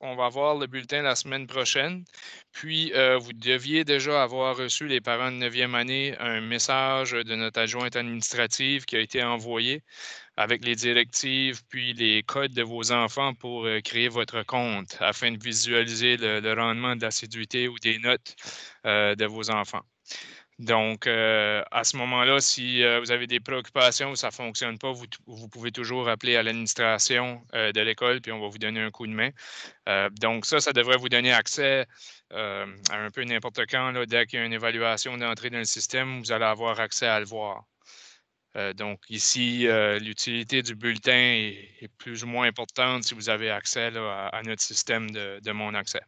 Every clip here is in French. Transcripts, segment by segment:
on va avoir le bulletin la semaine prochaine. Puis, vous deviez déjà avoir reçu, les parents de 9e année, un message de notre adjointe administrative qui a été envoyé avec les directives puis les codes de vos enfants pour créer votre compte afin de visualiser le rendement de l'assiduité ou des notes de vos enfants. Donc, à ce moment-là, si vous avez des préoccupations ou ça ne fonctionne pas, vous pouvez toujours appeler à l'administration de l'école, puis on va vous donner un coup de main. Donc, ça devrait vous donner accès à un peu n'importe quand. Là, dès qu'il y a une évaluation d'entrée dans le système, vous allez avoir accès à le voir. Donc, ici, l'utilité du bulletin est plus ou moins importante si vous avez accès là, à notre système de Mon Accès.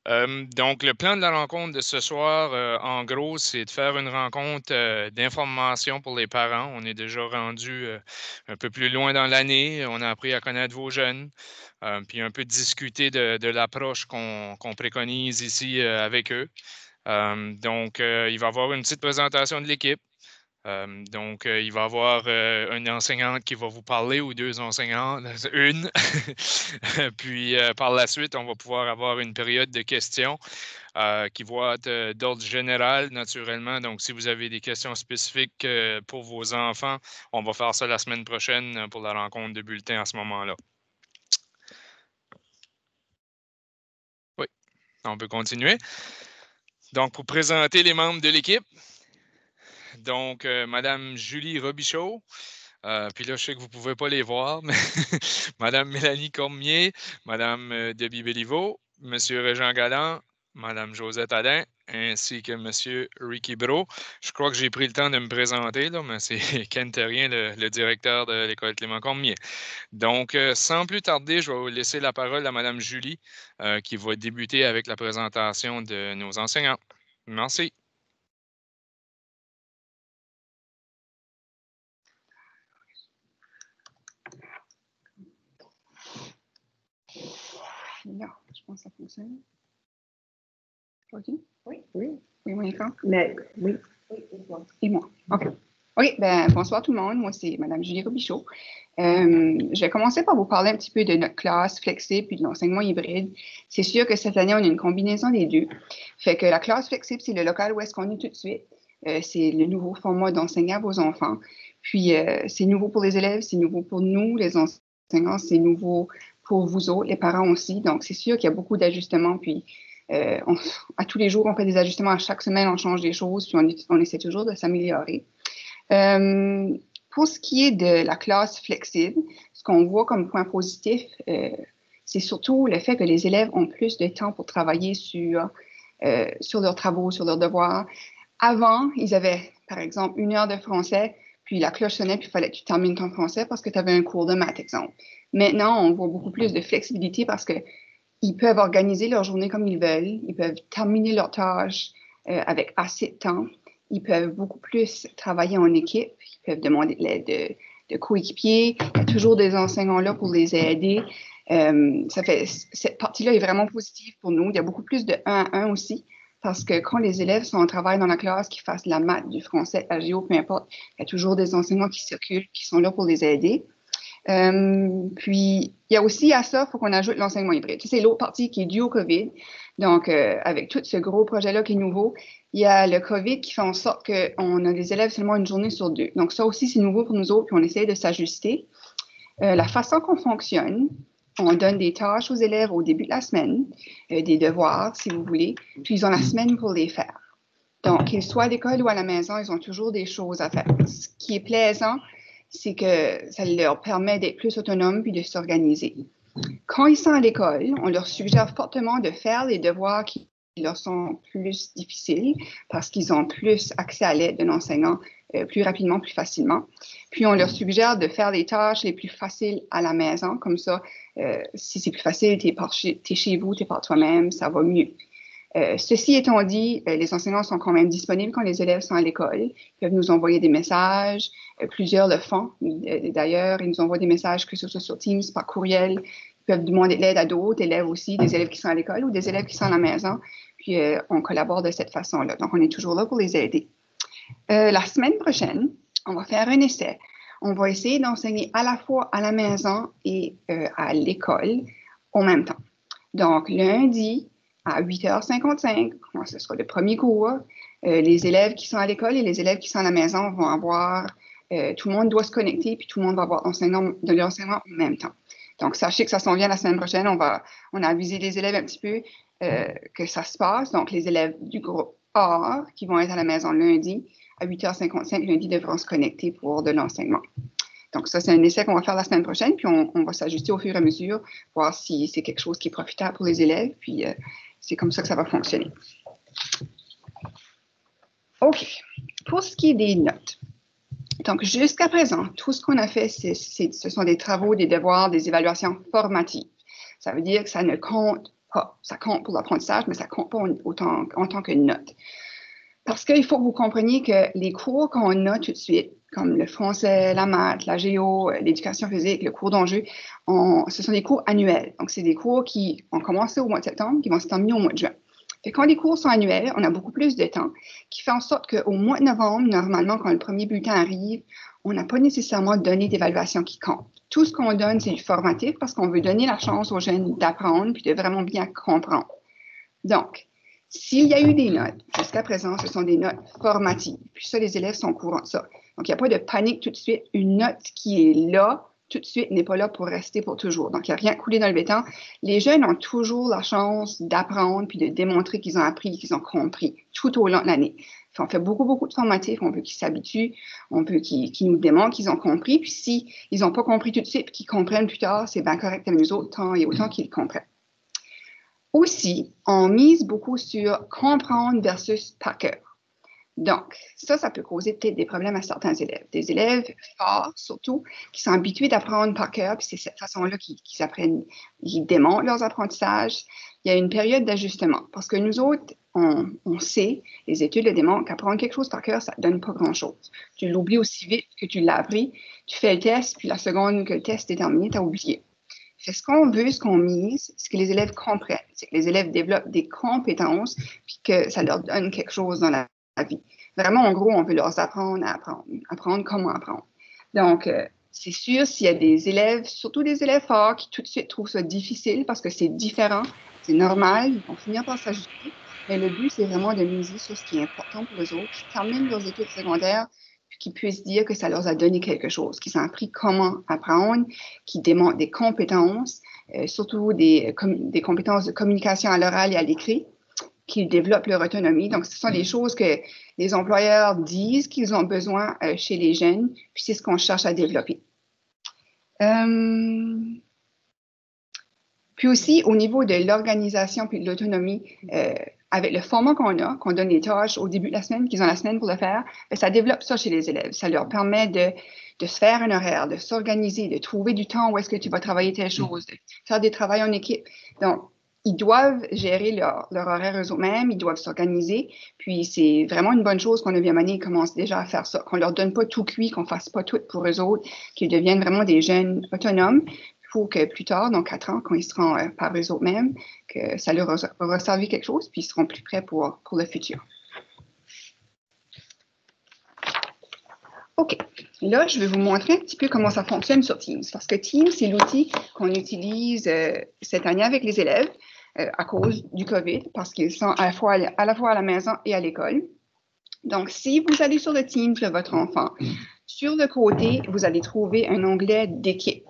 Donc, le plan de la rencontre de ce soir, en gros, c'est de faire une rencontre d'information pour les parents. On est déjà rendu un peu plus loin dans l'année. On a appris à connaître vos jeunes, puis un peu discuter de l'approche qu'on préconise ici avec eux. Donc, il va y avoir une petite présentation de l'équipe. Donc, il va y avoir une enseignante qui va vous parler ou 2 enseignantes, une. Puis, par la suite, on va pouvoir avoir une période de questions qui va être d'ordre général, naturellement. Donc, si vous avez des questions spécifiques pour vos enfants, on va faire ça la semaine prochaine pour la rencontre de bulletin à ce moment-là. Oui, on peut continuer. Donc, pour présenter les membres de l'équipe, donc, Madame Julie Robichaud. Puis là, je sais que vous ne pouvez pas les voir, mais Madame Mélanie Cormier, Madame Debbie Béliveau, Monsieur Régent Galland, Madame Josette Adin, ainsi que Monsieur Ricky Bro. Je crois que j'ai pris le temps de me présenter, là, mais c'est Ken Terrien, le directeur de l'École Clément Cormier. Donc, sans plus tarder, je vais vous laisser la parole à Madame Julie, qui va débuter avec la présentation de nos enseignants. Merci. Là, je pense que ça fonctionne. OK? Oui. Oui. Oui, mon écran? Mais, oui. Oui, et moi. OK. OK, ben, bonsoir tout le monde. Moi, c'est Mme Julie Robichaud. Je vais commencer par vous parler un petit peu de notre classe flexible puis de l'enseignement hybride. C'est sûr que cette année, on a une combinaison des deux. Fait que la classe flexible, c'est le local où est-ce qu'on est tout de suite. C'est le nouveau format d'enseigner à vos enfants. Puis, c'est nouveau pour les élèves, c'est nouveau pour nous, les enseignants, c'est nouveau pour vous autres, les parents aussi. Donc, c'est sûr qu'il y a beaucoup d'ajustements. Puis, à tous les jours, on fait des ajustements. À chaque semaine, on change des choses. Puis, on essaie toujours de s'améliorer. Pour ce qui est de la classe flexible, ce qu'on voit comme point positif, c'est surtout le fait que les élèves ont plus de temps pour travailler sur leurs travaux, sur leurs devoirs. Avant, ils avaient, par exemple, 1 heure de français, puis la cloche sonnait, puis il fallait que tu termines ton français parce que tu avais un cours de maths, exemple. Maintenant, on voit beaucoup plus de flexibilité parce qu'ils peuvent organiser leur journée comme ils veulent, ils peuvent terminer leurs tâches avec assez de temps, ils peuvent beaucoup plus travailler en équipe, ils peuvent demander de l'aide de coéquipiers, il y a toujours des enseignants là pour les aider. Cette partie-là est vraiment positive pour nous. Il y a beaucoup plus de 1 à 1 aussi. Parce que quand les élèves sont en travail dans la classe, qu'ils fassent la maths, du français, la géo, peu importe, il y a toujours des enseignants qui circulent, qui sont là pour les aider. Puis, il y a aussi à ça, il faut qu'on ajoute l'enseignement hybride. C'est l'autre partie qui est due au COVID. Donc, avec tout ce gros projet-là qui est nouveau, il y a le COVID qui fait en sorte qu'on a des élèves seulement une journée sur 2. Donc, ça aussi, c'est nouveau pour nous autres, puis on essaie de s'ajuster. La façon qu'on fonctionne, on donne des tâches aux élèves au début de la semaine, des devoirs, si vous voulez, puis ils ont la semaine pour les faire. Donc, qu'ils soient à l'école ou à la maison, ils ont toujours des choses à faire. Ce qui est plaisant, c'est que ça leur permet d'être plus autonomes puis de s'organiser. Quand ils sont à l'école, on leur suggère fortement de faire les devoirs qui leur sont plus difficiles parce qu'ils ont plus accès à l'aide d'un enseignant plus rapidement, plus facilement. Puis, on leur suggère de faire les tâches les plus faciles à la maison. Comme ça, si c'est plus facile, tu es chez vous, tu es par toi-même, ça va mieux. Ceci étant dit, les enseignants sont quand même disponibles quand les élèves sont à l'école. Ils peuvent nous envoyer des messages. Plusieurs le font. D'ailleurs, ils nous envoient des messages, que ce soit sur Teams, par courriel. Ils peuvent demander de l'aide à d'autres élèves aussi, des élèves qui sont à l'école ou des élèves qui sont à la maison. Puis, on collabore de cette façon-là. Donc, on est toujours là pour les aider. La semaine prochaine, on va faire un essai. On va essayer d'enseigner à la fois à la maison et à l'école en même temps. Donc, lundi, à 8h55, ce sera le premier cours, les élèves qui sont à l'école et les élèves qui sont à la maison vont avoir, tout le monde doit se connecter, puis tout le monde va avoir de l'enseignement en même temps. Donc, sachez que ça s'en vient la semaine prochaine. On a avisé les élèves un petit peu que ça se passe. Donc, les élèves du groupe A qui vont être à la maison lundi, à 8h55, lundi, devront se connecter pour de l'enseignement. Donc, ça, c'est un essai qu'on va faire la semaine prochaine, puis on va s'ajuster au fur et à mesure, voir si c'est quelque chose qui est profitable pour les élèves, puis c'est comme ça que ça va fonctionner. OK. Pour ce qui est des notes. Donc, jusqu'à présent, tout ce qu'on a fait, ce sont des travaux, des devoirs, des évaluations formatives. Ça veut dire que ça ne compte pas. Ça compte pour l'apprentissage, mais ça ne compte pas en tant que note. Parce qu'il faut que vous compreniez que les cours qu'on a tout de suite, comme le français, la maths, la géo, l'éducation physique, le cours d'enjeu, ce sont des cours annuels. Donc, c'est des cours qui ont commencé au mois de septembre, qui vont se terminer au mois de juin. Fait quand les cours sont annuels, on a beaucoup plus de temps, qui fait en sorte qu'au mois de novembre, normalement, quand le premier bulletin arrive, on n'a pas nécessairement donné d'évaluation qui compte. Tout ce qu'on donne, c'est du formatif parce qu'on veut donner la chance aux jeunes d'apprendre puis de vraiment bien comprendre. Donc, s'il y a eu des notes, jusqu'à présent, ce sont des notes formatives. Puis ça, les élèves sont au courant de ça. Donc, il n'y a pas de panique tout de suite. Une note qui est là, tout de suite, n'est pas là pour rester pour toujours. Donc, il n'y a rien coulé dans le béton. Les jeunes ont toujours la chance d'apprendre puis de démontrer qu'ils ont appris, qu'ils ont compris tout au long de l'année. On fait beaucoup, beaucoup de formatifs. On veut qu'ils s'habituent. On veut qu'ils nous démontrent qu'ils ont compris. Puis s'ils n'ont pas compris tout de suite puis qu'ils comprennent plus tard, c'est bien correct avec nous autres, tant et autant qu'ils comprennent. Aussi, on mise beaucoup sur comprendre versus par cœur. Donc, ça peut causer peut-être des problèmes à certains élèves. Des élèves forts, surtout, qui sont habitués d'apprendre par cœur, puis c'est cette façon-là qu'ils apprennent, ils démontrent leurs apprentissages. Il y a une période d'ajustement. Parce que nous autres, on sait, les études le démontrent, qu'apprendre quelque chose par cœur, ça ne donne pas grand-chose. Tu l'oublies aussi vite que tu l'as appris, tu fais le test, puis la seconde que le test est terminé, tu as oublié. Ce qu'on veut, ce qu'on mise, c'est que les élèves comprennent, c'est que les élèves développent des compétences, puis que ça leur donne quelque chose dans la vie. Vraiment, en gros, on veut leur apprendre à apprendre comment apprendre. Donc, c'est sûr, s'il y a des élèves, surtout des élèves forts, qui tout de suite trouvent ça difficile parce que c'est différent, c'est normal, ils vont finir par s'ajuster, mais le but, c'est vraiment de miser sur ce qui est important pour eux autres, qui terminent leurs études secondaires, puis qu'ils puissent dire que ça leur a donné quelque chose, qu'ils ont appris comment apprendre, qu'ils démontrent des compétences, surtout des compétences de communication à l'oral et à l'écrit, qu'ils développent leur autonomie. Donc, ce sont des choses que les employeurs disent qu'ils ont besoin chez les jeunes, puis c'est ce qu'on cherche à développer. Puis aussi, au niveau de l'organisation puis de l'autonomie, avec le format qu'on donne les tâches au début de la semaine, qu'ils ont la semaine pour le faire, bien, ça développe ça chez les élèves. Ça leur permet de se faire un horaire, de s'organiser, de trouver du temps où est-ce que tu vas travailler telle chose, de faire des travaux en équipe. Donc, ils doivent gérer leur horaire eux-mêmes, ils doivent s'organiser. Puis, c'est vraiment une bonne chose qu'en 9e année, ils commencent déjà à faire ça, qu'on ne leur donne pas tout cuit, qu'on ne fasse pas tout pour eux autres, qu'ils deviennent vraiment des jeunes autonomes pour que plus tard, dans 4 ans, quand ils seront par eux mêmes, que ça leur aura servi quelque chose, puis ils seront plus prêts pour le futur. OK. Là, je vais vous montrer un petit peu comment ça fonctionne sur Teams. Parce que Teams, c'est l'outil qu'on utilise cette année avec les élèves à cause du COVID, parce qu'ils sont à la fois à la maison et à l'école. Donc, si vous allez sur le Teams de votre enfant, sur le côté, vous allez trouver un onglet d'équipe.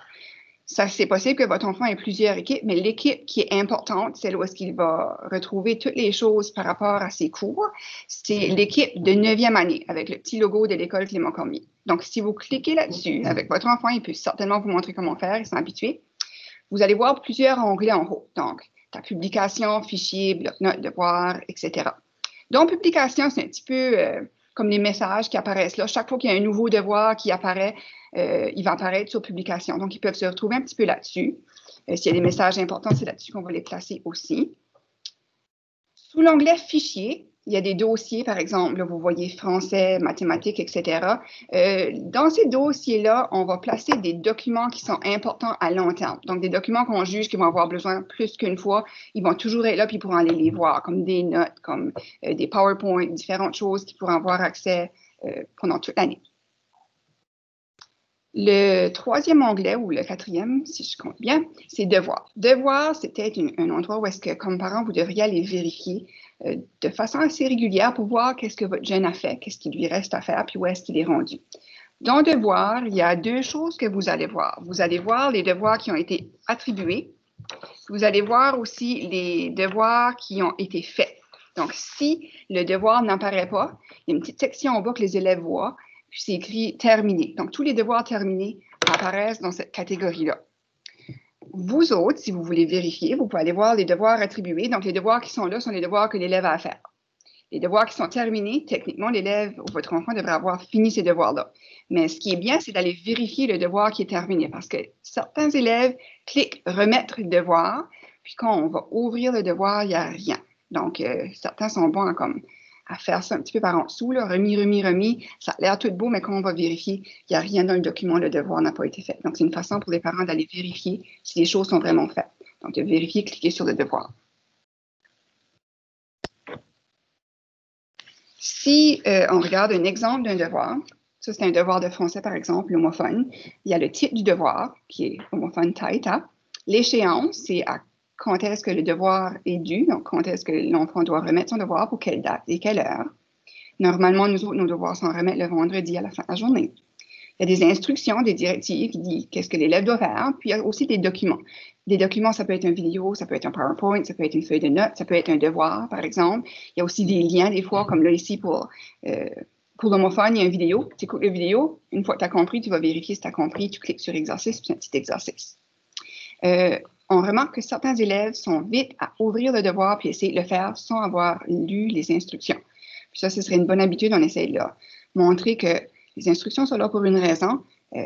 Ça, c'est possible que votre enfant ait plusieurs équipes, mais l'équipe qui est importante, celle où est-ce qu'il va retrouver toutes les choses par rapport à ses cours, c'est l'équipe de 9e année, avec le petit logo de l'école Clément Cormier. Donc, si vous cliquez là-dessus, avec votre enfant, il peut certainement vous montrer comment faire, ils sont habitués. Vous allez voir plusieurs onglets en haut. Donc, ta publication, fichier, bloc-notes, devoirs, etc. Donc, publication, c'est un petit peu comme les messages qui apparaissent là. Chaque fois qu'il y a un nouveau devoir qui apparaît, il va apparaître sur publication. Donc, ils peuvent se retrouver un petit peu là-dessus. S'il y a des messages importants, c'est là-dessus qu'on va les placer aussi. Sous l'onglet Fichier, il y a des dossiers, par exemple, là, vous voyez français, mathématiques, etc. Dans ces dossiers-là, on va placer des documents qui sont importants à long terme. Donc, des documents qu'on juge qu'ils vont avoir besoin plus qu'une fois, ils vont toujours être là, puis ils pourront aller les voir, comme des notes, comme des PowerPoint, différentes choses qu'ils pourront avoir accès pendant toute l'année. Le troisième onglet, ou le quatrième, si je compte bien, c'est devoir. Devoir, c'est peut-être un endroit où est-ce que, comme parent, vous devriez aller vérifier de façon assez régulière pour voir qu'est-ce que votre jeune a fait, qu'est-ce qu'il lui reste à faire, puis où est-ce qu'il est rendu. Dans devoir, il y a deux choses que vous allez voir. Vous allez voir les devoirs qui ont été attribués. Vous allez voir aussi les devoirs qui ont été faits. Donc, si le devoir n'apparaît pas, il y a une petite section en bas que les élèves voient, puis c'est écrit « terminé ». Donc, tous les devoirs terminés apparaissent dans cette catégorie-là. Vous autres, si vous voulez vérifier, vous pouvez aller voir les devoirs attribués. Donc, les devoirs qui sont là sont les devoirs que l'élève a à faire. Les devoirs qui sont terminés, techniquement, l'élève ou votre enfant devrait avoir fini ces devoirs-là. Mais ce qui est bien, c'est d'aller vérifier le devoir qui est terminé parce que certains élèves cliquent « remettre le devoir », puis quand on va ouvrir le devoir, il n'y a rien. Donc, certains sont bons à faire ça un petit peu par en dessous, là, remis, ça a l'air tout beau, mais quand on va vérifier, il n'y a rien dans le document, le devoir n'a pas été fait. Donc, c'est une façon pour les parents d'aller vérifier si les choses sont vraiment faites. Donc, de vérifier, cliquer sur le devoir. Si on regarde un exemple d'un devoir, ça c'est un devoir de français par exemple, l'homophone, il y a le titre du devoir qui est homophone taita. L'échéance, c'est à quand est-ce que le devoir est dû, donc quand est-ce que l'enfant doit remettre son devoir, pour quelle date et quelle heure. Normalement, nous autres, nos devoirs sont remettre le vendredi à la fin de la journée. Il y a des instructions, des directives qui disent qu'est-ce que l'élève doit faire, puis il y a aussi des documents. Des documents, ça peut être une vidéo, ça peut être un PowerPoint, ça peut être une feuille de notes, ça peut être un devoir, par exemple. Il y a aussi des liens, des fois, comme là ici pour l'homophone, il y a une vidéo. Tu écoutes la vidéo, une fois que tu as compris, tu vas vérifier si tu as compris, tu cliques sur exercice, puis c'est un petit exercice. On remarque que certains élèves sont vite à ouvrir le devoir puis essayer de le faire sans avoir lu les instructions. Puis ça, ce serait une bonne habitude, on essaie de leur montrer que les instructions sont là pour une raison.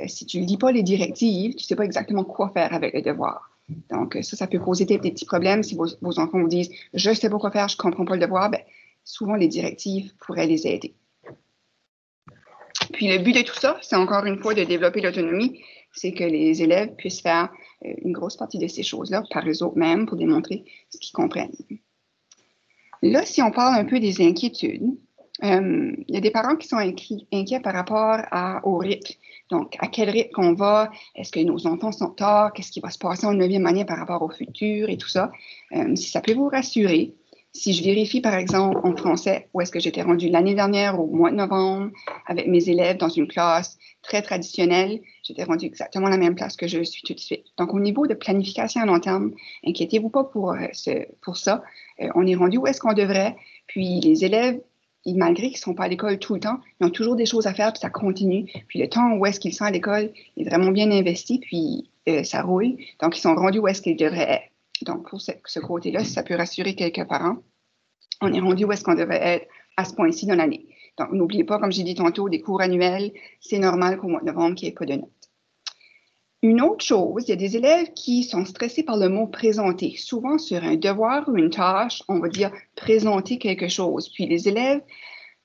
Si tu ne lis pas les directives, tu ne sais pas exactement quoi faire avec le devoir. Donc, ça peut causer des petits problèmes si vos enfants vous disent « je ne sais pas quoi faire, je ne comprends pas le devoir », bien, souvent les directives pourraient les aider. Puis le but de tout ça, c'est encore une fois de développer l'autonomie, c'est que les élèves puissent faire une grosse partie de ces choses-là par eux autres mêmes pour démontrer ce qu'ils comprennent. Là, si on parle un peu des inquiétudes, il y a des parents qui sont inquiets par rapport au rythme. Donc, à quel rythme on va? Est-ce que nos enfants sont tard? Qu'est-ce qui va se passer en 9e année par rapport au futur et tout ça? Si ça peut vous rassurer, si je vérifie, par exemple, en français, où est-ce que j'étais rendue l'année dernière au mois de novembre avec mes élèves dans une classe très traditionnelle, j'étais rendue exactement à la même place que je suis tout de suite. Donc, au niveau de planification à long terme, inquiétez-vous pas pour ça. On est rendu où est-ce qu'on devrait. Puis, les élèves, malgré qu'ils ne sont pas à l'école tout le temps, ils ont toujours des choses à faire, puis ça continue. Puis, le temps où est-ce qu'ils sont à l'école est vraiment bien investi, puis ça roule. Donc, ils sont rendus où est-ce qu'ils devraient être. Donc, pour ce côté-là, si ça peut rassurer quelques parents, on est rendu où est-ce qu'on devrait être à ce point-ci dans l'année. Donc, n'oubliez pas, comme j'ai dit tantôt, des cours annuels, c'est normal qu'au mois de novembre, qu'il n'y ait pas de notes. Une autre chose, il y a des élèves qui sont stressés par le mot « présenter ». Souvent, sur un devoir ou une tâche, on va dire « présenter quelque chose ». Puis, les élèves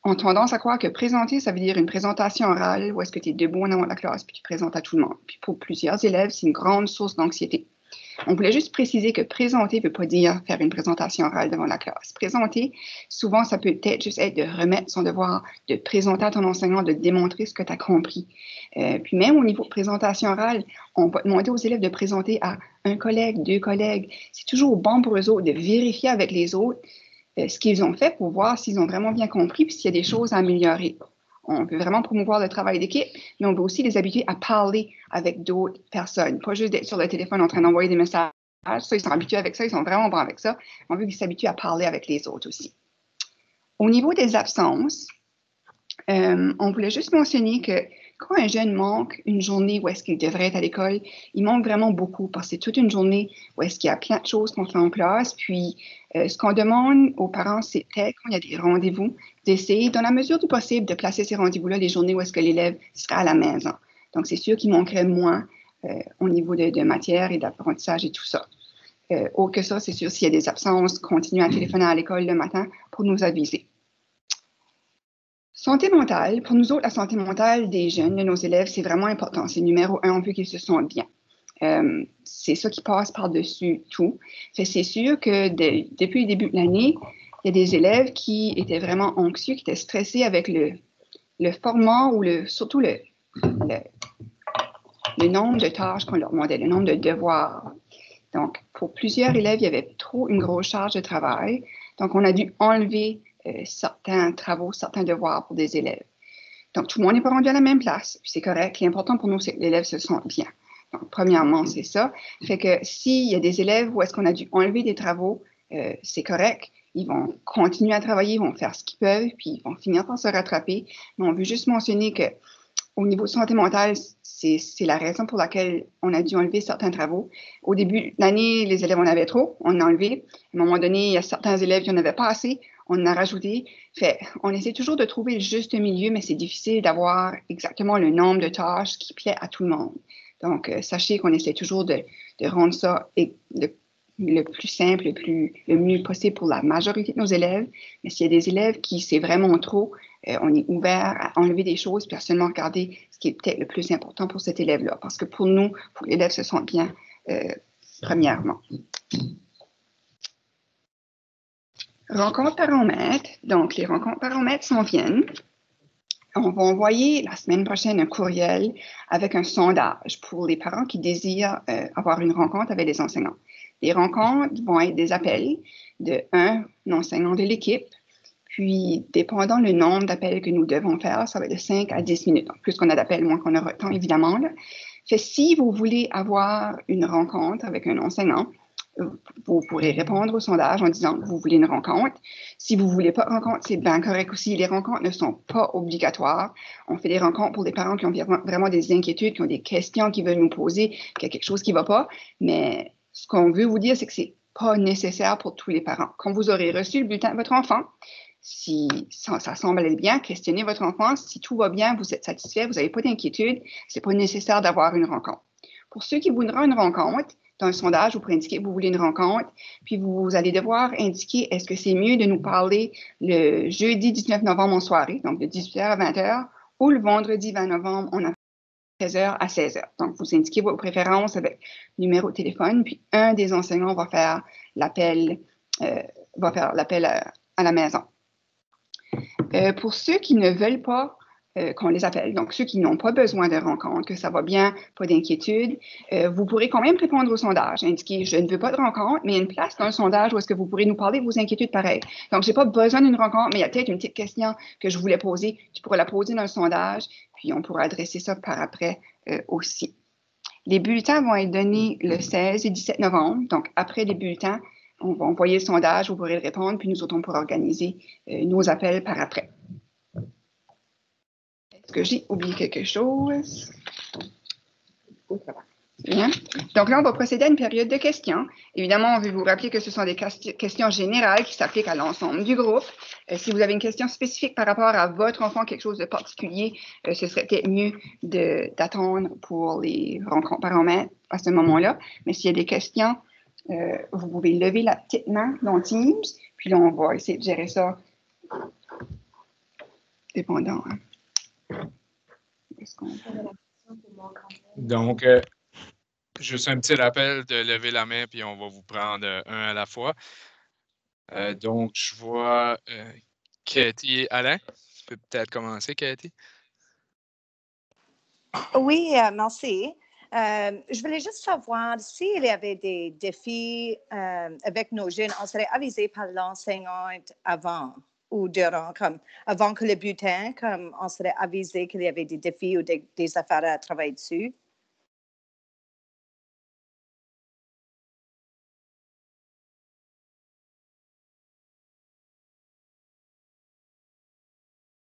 ont tendance à croire que présenter, ça veut dire une présentation orale, où est-ce que tu es debout en avant de la classe, puis tu présentes à tout le monde. Puis, pour plusieurs élèves, c'est une grande source d'anxiété. On voulait juste préciser que présenter ne veut pas dire faire une présentation orale devant la classe. Présenter, souvent, ça peut peut-être juste être de remettre son devoir, de présenter à ton enseignant, de démontrer ce que tu as compris. Puis même au niveau de présentation orale, on va demander aux élèves de présenter à un collègue, 2 collègues. C'est toujours bon pour eux autres de vérifier avec les autres ce qu'ils ont fait pour voir s'ils ont vraiment bien compris puis s'il y a des choses à améliorer. On veut vraiment promouvoir le travail d'équipe, mais on veut aussi les habituer à parler avec d'autres personnes, pas juste d'être sur le téléphone en train d'envoyer des messages. Ça, ils sont habitués avec ça, ils sont vraiment bons avec ça. On veut qu'ils s'habituent à parler avec les autres aussi. Au niveau des absences, on voulait juste mentionner que quand un jeune manque une journée où est-ce qu'il devrait être à l'école, il manque vraiment beaucoup parce que c'est toute une journée où est-ce qu'il y a plein de choses qu'on fait en classe. Puis, ce qu'on demande aux parents, c'est peut-être quand il y a des rendez-vous, d'essayer, dans la mesure du possible, de placer ces rendez-vous-là les journées où est-ce que l'élève sera à la maison. Donc, c'est sûr qu'il manquerait moins au niveau de matière et d'apprentissage et tout ça. Autre que ça, c'est sûr, s'il y a des absences, continuez à téléphoner à l'école le matin pour nous aviser. Santé mentale, pour nous autres, la santé mentale des jeunes, de nos élèves, c'est vraiment important. C'est numéro 1, on veut qu'ils se sentent bien. C'est ça qui passe par-dessus tout. C'est sûr que depuis le début de l'année, il y a des élèves qui étaient vraiment anxieux, qui étaient stressés avec le format ou surtout le nombre de tâches qu'on leur demandait, le nombre de devoirs. Donc, pour plusieurs élèves, il y avait trop une grosse charge de travail. Donc, on a dû enlever certains travaux, certains devoirs pour des élèves. Donc, tout le monde n'est pas rendu à la même place, puis c'est correct. L'important pour nous, c'est que l'élève se sente bien. Donc, premièrement, c'est ça. Fait que s'il y a des élèves où est-ce qu'on a dû enlever des travaux, c'est correct. Ils vont continuer à travailler, ils vont faire ce qu'ils peuvent, puis ils vont finir par se rattraper. Mais on veut juste mentionner que au niveau de santé mentale, c'est la raison pour laquelle on a dû enlever certains travaux. Au début de l'année, les élèves en avaient trop, on en a enlevé. À un moment donné, il y a certains élèves qui en avaient pas assez, on en a rajouté. Fait, on essaie toujours de trouver le juste milieu, mais c'est difficile d'avoir exactement le nombre de tâches qui plaît à tout le monde. Donc, sachez qu'on essaie toujours de rendre ça le plus simple, le mieux possible pour la majorité de nos élèves. Mais s'il y a des élèves qui c'est vraiment trop, on est ouvert à enlever des choses puis à seulement regarder ce qui est peut-être le plus important pour cet élève-là. Parce que pour nous, pour que l'élève se sente bien, premièrement. Rencontres parents-maîtres. Donc, les rencontres parents-maîtres s'en viennent. On va envoyer la semaine prochaine un courriel avec un sondage pour les parents qui désirent avoir une rencontre avec les enseignants. Les rencontres vont être des appels un enseignant de l'équipe, puis dépendant le nombre d'appels que nous devons faire, ça va être de 5 à 10 minutes. Donc, plus qu'on a d'appels, moins qu'on aura de temps, évidemment. Là. Fait, si vous voulez avoir une rencontre avec un enseignant, vous pourrez répondre au sondage en disant que vous voulez une rencontre. Si vous ne voulez pas de rencontre, c'est bien correct aussi. Les rencontres ne sont pas obligatoires. On fait des rencontres pour des parents qui ont vraiment des inquiétudes, qui ont des questions qu'ils veulent nous poser, qu'il y a quelque chose qui ne va pas. Mais ce qu'on veut vous dire, c'est que ce n'est pas nécessaire pour tous les parents. Quand vous aurez reçu le bulletin de votre enfant, si ça semble aller bien, questionnez votre enfant. Si tout va bien, vous êtes satisfait, vous n'avez pas d'inquiétude, ce n'est pas nécessaire d'avoir une rencontre. Pour ceux qui voudront une rencontre, dans le sondage, vous pourrez indiquer que vous voulez une rencontre, puis vous allez devoir indiquer est-ce que c'est mieux de nous parler le jeudi 19 novembre en soirée, donc de 18h à 20h, ou le vendredi 20 novembre en 13h à 16h. Donc, vous indiquez vos préférences avec le numéro de téléphone, puis un des enseignants va faire l'appel à la maison. Pour ceux qui ne veulent pas qu'on les appelle, donc ceux qui n'ont pas besoin de rencontre, que ça va bien, pas d'inquiétude, vous pourrez quand même répondre au sondage, indiquer « je ne veux pas de rencontre », mais il y a une place dans le sondage où est-ce que vous pourrez nous parler de vos inquiétudes pareilles. Donc, je n'ai pas besoin d'une rencontre, mais il y a peut-être une petite question que je voulais poser, tu pourrais la poser dans le sondage, puis on pourra adresser ça par après aussi. Les bulletins vont être donnés le 16 et 17 novembre, donc après les bulletins, on va envoyer le sondage, vous pourrez le répondre, puis nous autres, on pourra organiser nos appels par après. Est-ce que j'ai oublié quelque chose? Bien. Donc là, on va procéder à une période de questions. Évidemment, on veut vous rappeler que ce sont des questions générales qui s'appliquent à l'ensemble du groupe. Si vous avez une question spécifique par rapport à votre enfant, quelque chose de particulier, ce serait peut-être mieux d'attendre pour les rencontres parents-maîtres à ce moment-là. Mais s'il y a des questions, vous pouvez lever la petite main dans Teams, puis là, on va essayer de gérer ça dépendant. Donc, juste un petit rappel de lever la main, puis on va vous prendre un à la fois. Donc, je vois Cathy et Alain. Tu peux peut-être commencer, Cathy. Oui, merci. Je voulais juste savoir s'il y avait des défis avec nos jeunes. On serait avisé par l'enseignante avant ou durant, comme avant que le bulletin, comme on serait avisé qu'il y avait des défis ou des affaires à travailler dessus.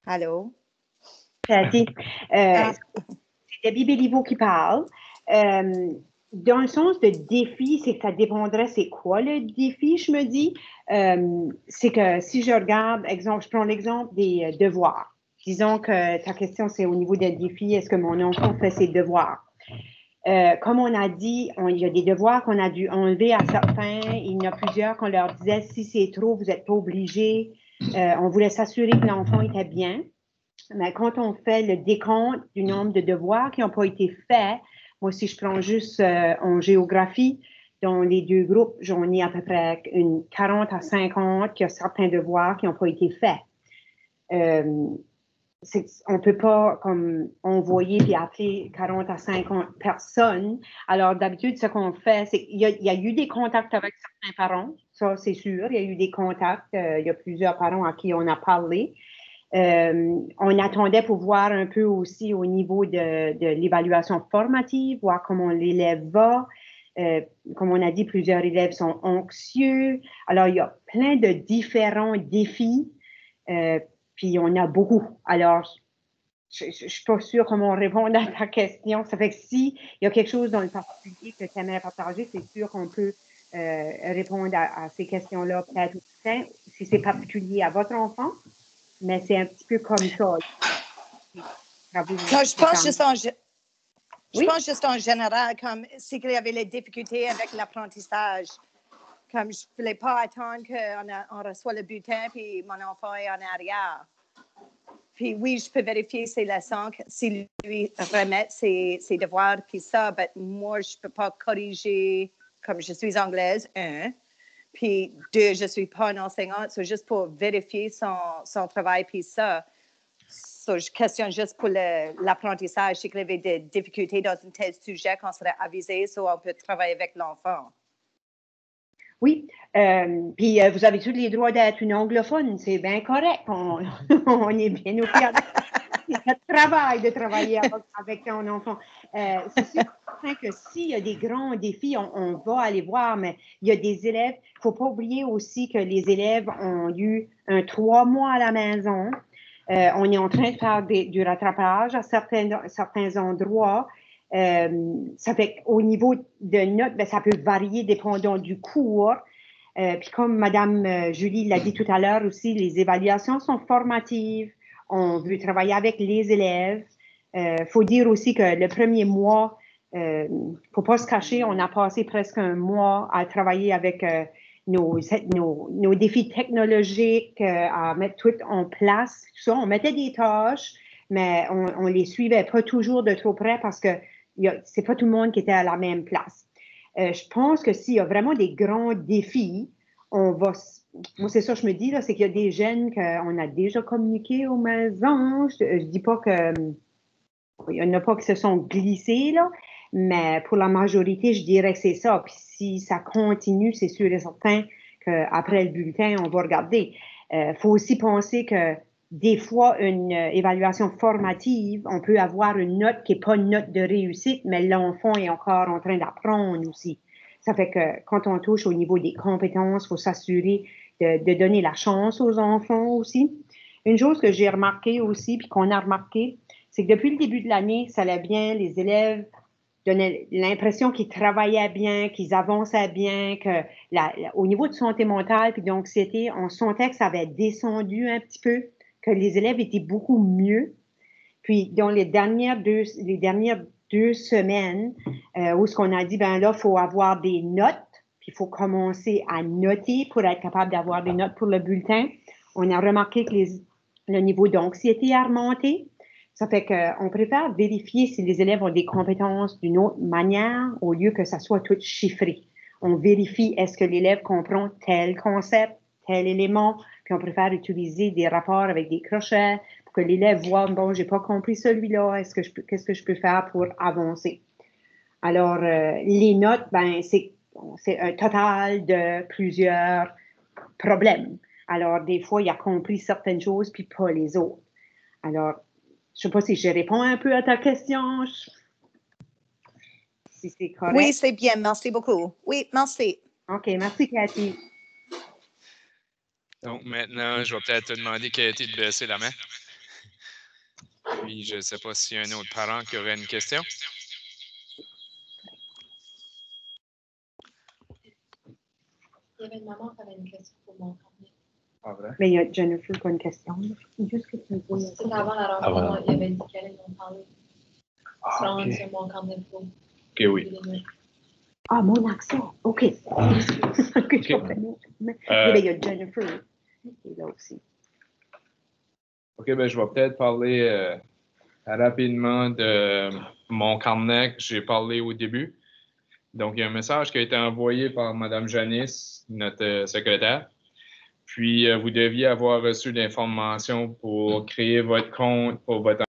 Allô? Cathy, c'est Debbie Béliveau qui parle. Dans le sens de défi, c'est que ça dépendrait c'est quoi le défi, je me dis. C'est que si je regarde, exemple, je prends l'exemple des devoirs. Disons que ta question, c'est au niveau des défis, est-ce que mon enfant fait ses devoirs? Comme on a dit, il y a des devoirs qu'on a dû enlever à certains. Il y en a plusieurs qu'on leur disait, si c'est trop, vous n'êtes pas obligés. On voulait s'assurer que l'enfant était bien. Mais quand on fait le décompte du nombre de devoirs qui n'ont pas été faits, moi, si je prends juste en géographie, dans les deux groupes, j'en ai à peu près 40 à 50 qui ont certains devoirs qui n'ont pas été faits. on ne peut pas comme envoyer puis appeler 40 à 50 personnes. Alors, d'habitude, ce qu'on fait, c'est qu'il y a eu des contacts avec certains parents, ça c'est sûr. Il y a eu des contacts, il y a plusieurs parents à qui on a parlé. On attendait pour voir un peu aussi au niveau de l'évaluation formative, voir comment l'élève va. Comme on a dit, plusieurs élèves sont anxieux. Alors, il y a plein de différents défis. Puis on a beaucoup. Alors, je ne suis pas sûre comment répondre à ta question. Ça fait que s'il y a quelque chose dans le particulier que tu aimerais partager, c'est sûr qu'on peut répondre à ces questions-là peut-être si c'est particulier à votre enfant, mais c'est un petit peu comme ça. Non, je pense juste en général, comme c'est qu'il y avait les difficultés avec l'apprentissage. Comme je ne voulais pas attendre qu'on reçoit le bulletin, puis mon enfant est en arrière. Puis oui, je peux vérifier ses leçons, s'il lui remet ses devoirs, puis ça, mais moi, je ne peux pas corriger, comme je suis anglaise, puis deux, je ne suis pas une enseignante, c'est juste pour vérifier son travail, puis ça. So, je questionne juste pour l'apprentissage, si il y avait des difficultés dans un tel sujet, qu'on serait avisé, so on peut travailler avec l'enfant. Oui, puis vous avez tous les droits d'être une anglophone, c'est bien correct, on est bien au pied avec le travail de travailler avec ton enfant. C'est sûr que s'il y a des grands défis, on va aller voir, mais il y a des élèves, il ne faut pas oublier aussi que les élèves ont eu 3 mois à la maison. On est en train de faire du rattrapage à certains endroits. Ça fait qu'au niveau de notes, ben, ça peut varier dépendant du cours. Puis comme Mme Julie l'a dit tout à l'heure aussi, les évaluations sont formatives. On veut travailler avec les élèves. Faut dire aussi que le premier mois, faut pas se cacher, on a passé presque un mois à travailler avec nos défis technologiques, à mettre tout en place. Tout ça, on mettait des tâches, mais on les suivait pas toujours de trop près parce que c'est pas tout le monde qui était à la même place. Je pense que s'il y a vraiment des grands défis, moi, c'est ça que je me dis, là, c'est qu'il y a des jeunes qu'on a déjà communiqué aux maisons. Je dis pas que il y en a pas qui se sont glissés, là, mais pour la majorité, je dirais que c'est ça. Puis si ça continue, c'est sûr et certain qu'après le bulletin, on va regarder. Faut aussi penser que des fois, une évaluation formative, on peut avoir une note qui n'est pas une note de réussite, mais l'enfant est encore en train d'apprendre aussi. Ça fait que quand on touche au niveau des compétences, il faut s'assurer de donner la chance aux enfants aussi. Une chose que j'ai remarqué aussi, puis qu'on a remarqué, c'est que depuis le début de l'année, ça allait bien, les élèves donnaient l'impression qu'ils travaillaient bien, qu'ils avançaient bien, que au niveau de santé mentale puis d'anxiété, on sentait que ça avait descendu un petit peu, que les élèves étaient beaucoup mieux. Puis, dans les dernières 2 semaines, où ce qu'on a dit, ben là, il faut avoir des notes, puis il faut commencer à noter pour être capable d'avoir des notes pour le bulletin. On a remarqué que le niveau d'anxiété a remonté. Ça fait qu'on préfère vérifier si les élèves ont des compétences d'une autre manière au lieu que ça soit tout chiffré. On vérifie est-ce que l'élève comprend tel concept, tel élément, puis on préfère utiliser des rapports avec des crochets pour que l'élève voit, bon, j'ai pas compris celui-là, qu'est-ce que je peux faire pour avancer? Alors, les notes, ben, c'est un total de plusieurs problèmes. Alors, des fois, il a compris certaines choses, puis pas les autres. Alors, je ne sais pas si je réponds un peu à ta question. Si c'est correct. Oui, c'est bien. Merci beaucoup. Oui, merci. OK, merci, Cathy. Donc, maintenant, je vais peut-être te demander, Cathy, de baisser la main. Puis, je ne sais pas s'il y a un autre parent qui aurait une question. Il y avait une maman qui avait une question pour mon carnet. Ah, vrai? Mais il y a Jennifer qui a une question. Juste que tu me vois. C'était avant la rencontre, il avait dit qu'elle allait m'en parler. Ah, OK. Sur mon carnet de cours. OK, oui. Ah, mon accent. OK. OK. Mais il y a Jennifer qui est là aussi. OK, ben je vais peut-être parler rapidement de mon carnet que j'ai parlé au début. Donc, il y a un message qui a été envoyé par Mme Janice, notre secrétaire. Puis, vous deviez avoir reçu l'information pour créer votre compte pour votre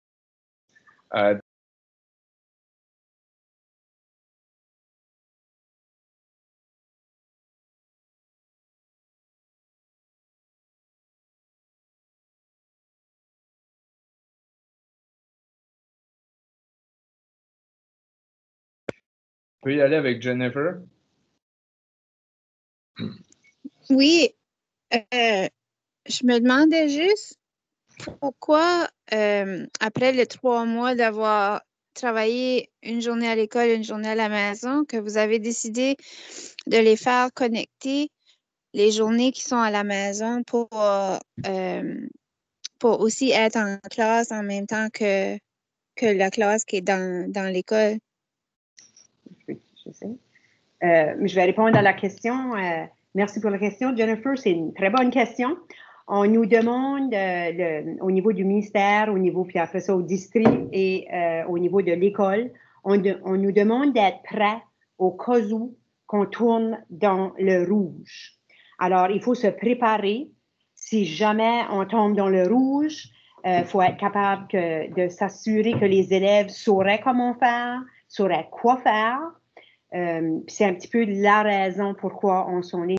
On peut y aller avec Jennifer. Oui, je me demandais juste pourquoi, après les 3 mois d'avoir travaillé une journée à l'école, une journée à la maison, que vous avez décidé de les faire connecter les journées qui sont à la maison pour aussi être en classe en même temps que la classe qui est dans l'école. Je sais. Je vais répondre à la question. Merci pour la question, Jennifer. C'est une très bonne question. On nous demande au niveau du ministère, au niveau, puis après ça, au district et au niveau de l'école, on nous demande d'être prêt au cas où qu'on tourne dans le rouge. Alors, il faut se préparer. Si jamais on tombe dans le rouge, il faut être capable de s'assurer que les élèves sauraient comment faire, sauraient quoi faire. C'est un petit peu la raison pourquoi on s'en est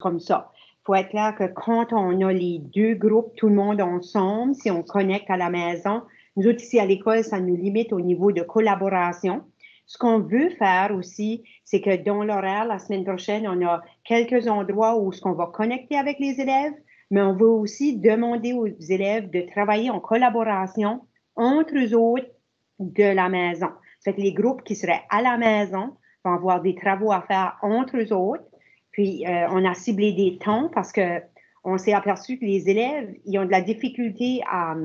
comme ça. Il faut être clair que quand on a les deux groupes, tout le monde ensemble, si on connecte à la maison, nous autres ici à l'école, ça nous limite au niveau de collaboration. Ce qu'on veut faire aussi, c'est que dans l'horaire, la semaine prochaine, on a quelques endroits où on va connecter avec les élèves, mais on veut aussi demander aux élèves de travailler en collaboration entre eux autres de la maison. Ça fait que les groupes qui seraient à la maison vont avoir des travaux à faire entre eux autres. Puis, on a ciblé des temps parce que on s'est aperçu que les élèves, ils ont de la difficulté à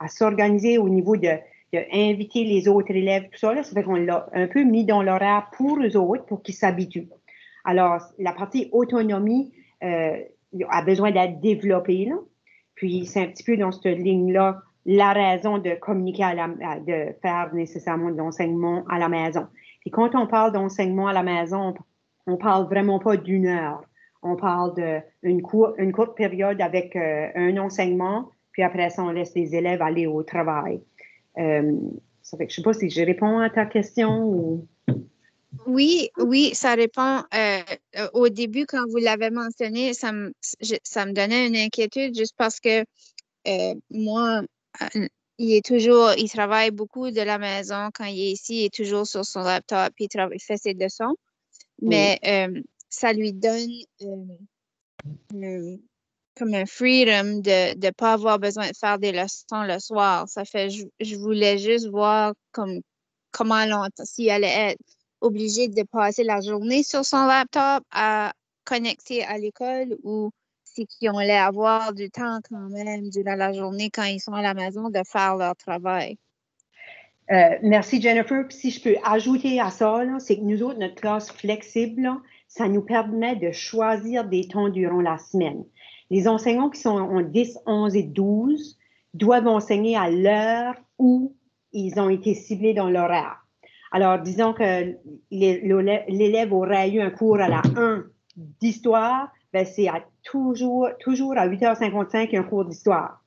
s'organiser au niveau de inviter les autres élèves, tout ça. Là. Ça fait qu'on l'a un peu mis dans l'horaire pour eux autres, pour qu'ils s'habituent. Alors, la partie autonomie a besoin d'être développée. Là. Puis, c'est un petit peu dans cette ligne-là la raison de communiquer, de faire nécessairement de l'enseignement à la maison. Puis, quand on parle d'enseignement à la maison, on parle vraiment pas d'1 heure. On parle d'une courte période avec un enseignement, puis après ça, on laisse les élèves aller au travail. Ça fait que je ne sais pas si je réponds à ta question ou... Oui, ça répond. Au début, quand vous l'avez mentionné, ça me donnait une inquiétude juste parce que moi, il travaille beaucoup de la maison. Quand il est ici, il est toujours sur son laptop, puis il fait ses leçons. Mais ça lui donne comme un freedom de ne pas avoir besoin de faire des leçons le soir. Ça fait, je voulais juste voir comment longtemps, s'il allait être obligé de passer la journée sur son laptop à connecter à l'école ou si qu'ils allait avoir du temps quand même durant la journée quand ils sont à la maison de faire leur travail. Merci Jennifer. Puis si je peux ajouter à ça, c'est que nous autres, notre classe flexible, là, ça nous permet de choisir des temps durant la semaine. Les enseignants qui sont en 10, 11 et 12 doivent enseigner à l'heure où ils ont été ciblés dans l'horaire. Alors, disons que l'élève aurait eu un cours à la 1 d'histoire, ben c'est toujours à 8h55 un cours d'histoire.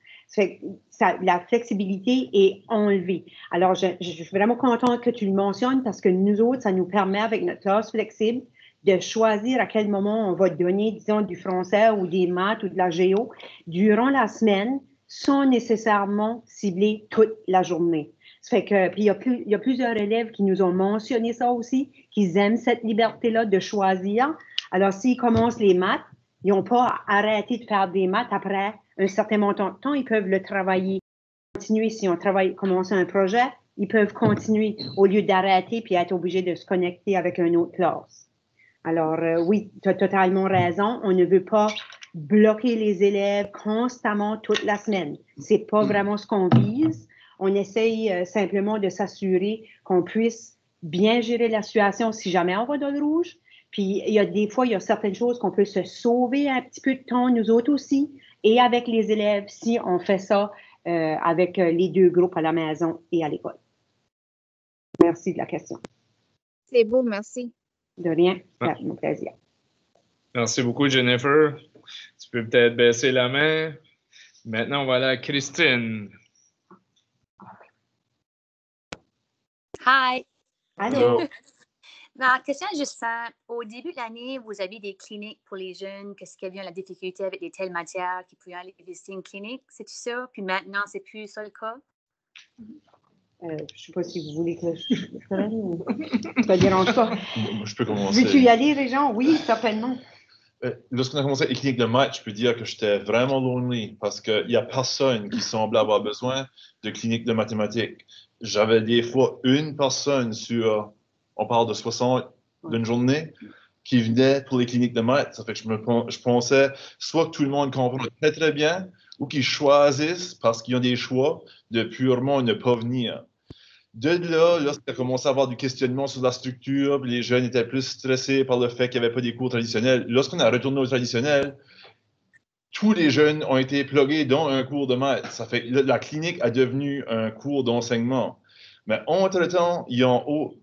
La flexibilité est enlevée. Alors, je suis vraiment contente que tu le mentionnes parce que nous autres, ça nous permet, avec notre classe flexible, de choisir à quel moment on va donner, disons, du français ou des maths ou de la géo durant la semaine sans nécessairement cibler toute la journée. Ça fait que, puis il y a plusieurs élèves qui nous ont mentionné ça aussi, qu'ils aiment cette liberté-là de choisir. Alors, s'ils commencent les maths, ils n'ont pas arrêté de faire des maths après un certain montant de temps, ils peuvent le travailler, continuer. Si on commence un projet, ils peuvent continuer au lieu d'arrêter puis être obligés de se connecter avec une autre classe. Alors, oui, tu as totalement raison. On ne veut pas bloquer les élèves constamment toute la semaine. C'est pas vraiment ce qu'on vise. On essaye simplement de s'assurer qu'on puisse bien gérer la situation si jamais on va dans le rouge. Puis, des fois, il y a certaines choses qu'on peut se sauver un petit peu de temps, nous autres aussi, et avec les élèves, si on fait ça avec les deux groupes à la maison et à l'école. Merci de la question. C'est beau, merci. De rien, c'est mon plaisir. Merci beaucoup, Jennifer. Tu peux peut-être baisser la main. Maintenant, voilà Christine. Hi. Allô? Ma question est juste simple. Au début de l'année, vous avez des cliniques pour les jeunes, qu'est-ce qui vient la difficulté avec des telles matières qui pouvaient aller visiter une clinique, c'est-tu ça? Puis maintenant, c'est plus ça le cas? Je ne sais pas si vous voulez que ça ne dérange pas. Je peux commencer. Veux-tu y aller, Réjean? Oui, certainement. Lorsqu'on a commencé les cliniques de maths, je peux dire que j'étais vraiment lonely parce qu'il n'y a personne qui semblait avoir besoin de cliniques de mathématiques. J'avais des fois une personne sur, on parle de 60 d'une journée, qui venait pour les cliniques de maths. Ça fait que je pensais soit que tout le monde comprend très très bien ou qu'ils choisissent parce qu'ils ont des choix de purement ne pas venir. De là, lorsqu'il a commencé à avoir du questionnement sur la structure, les jeunes étaient plus stressés par le fait qu'il n'y avait pas des cours traditionnels. Lorsqu'on a retourné au traditionnel, tous les jeunes ont été plugués dans un cours de maths. Ça fait la clinique a devenu un cours d'enseignement. Mais entre-temps, ils ont au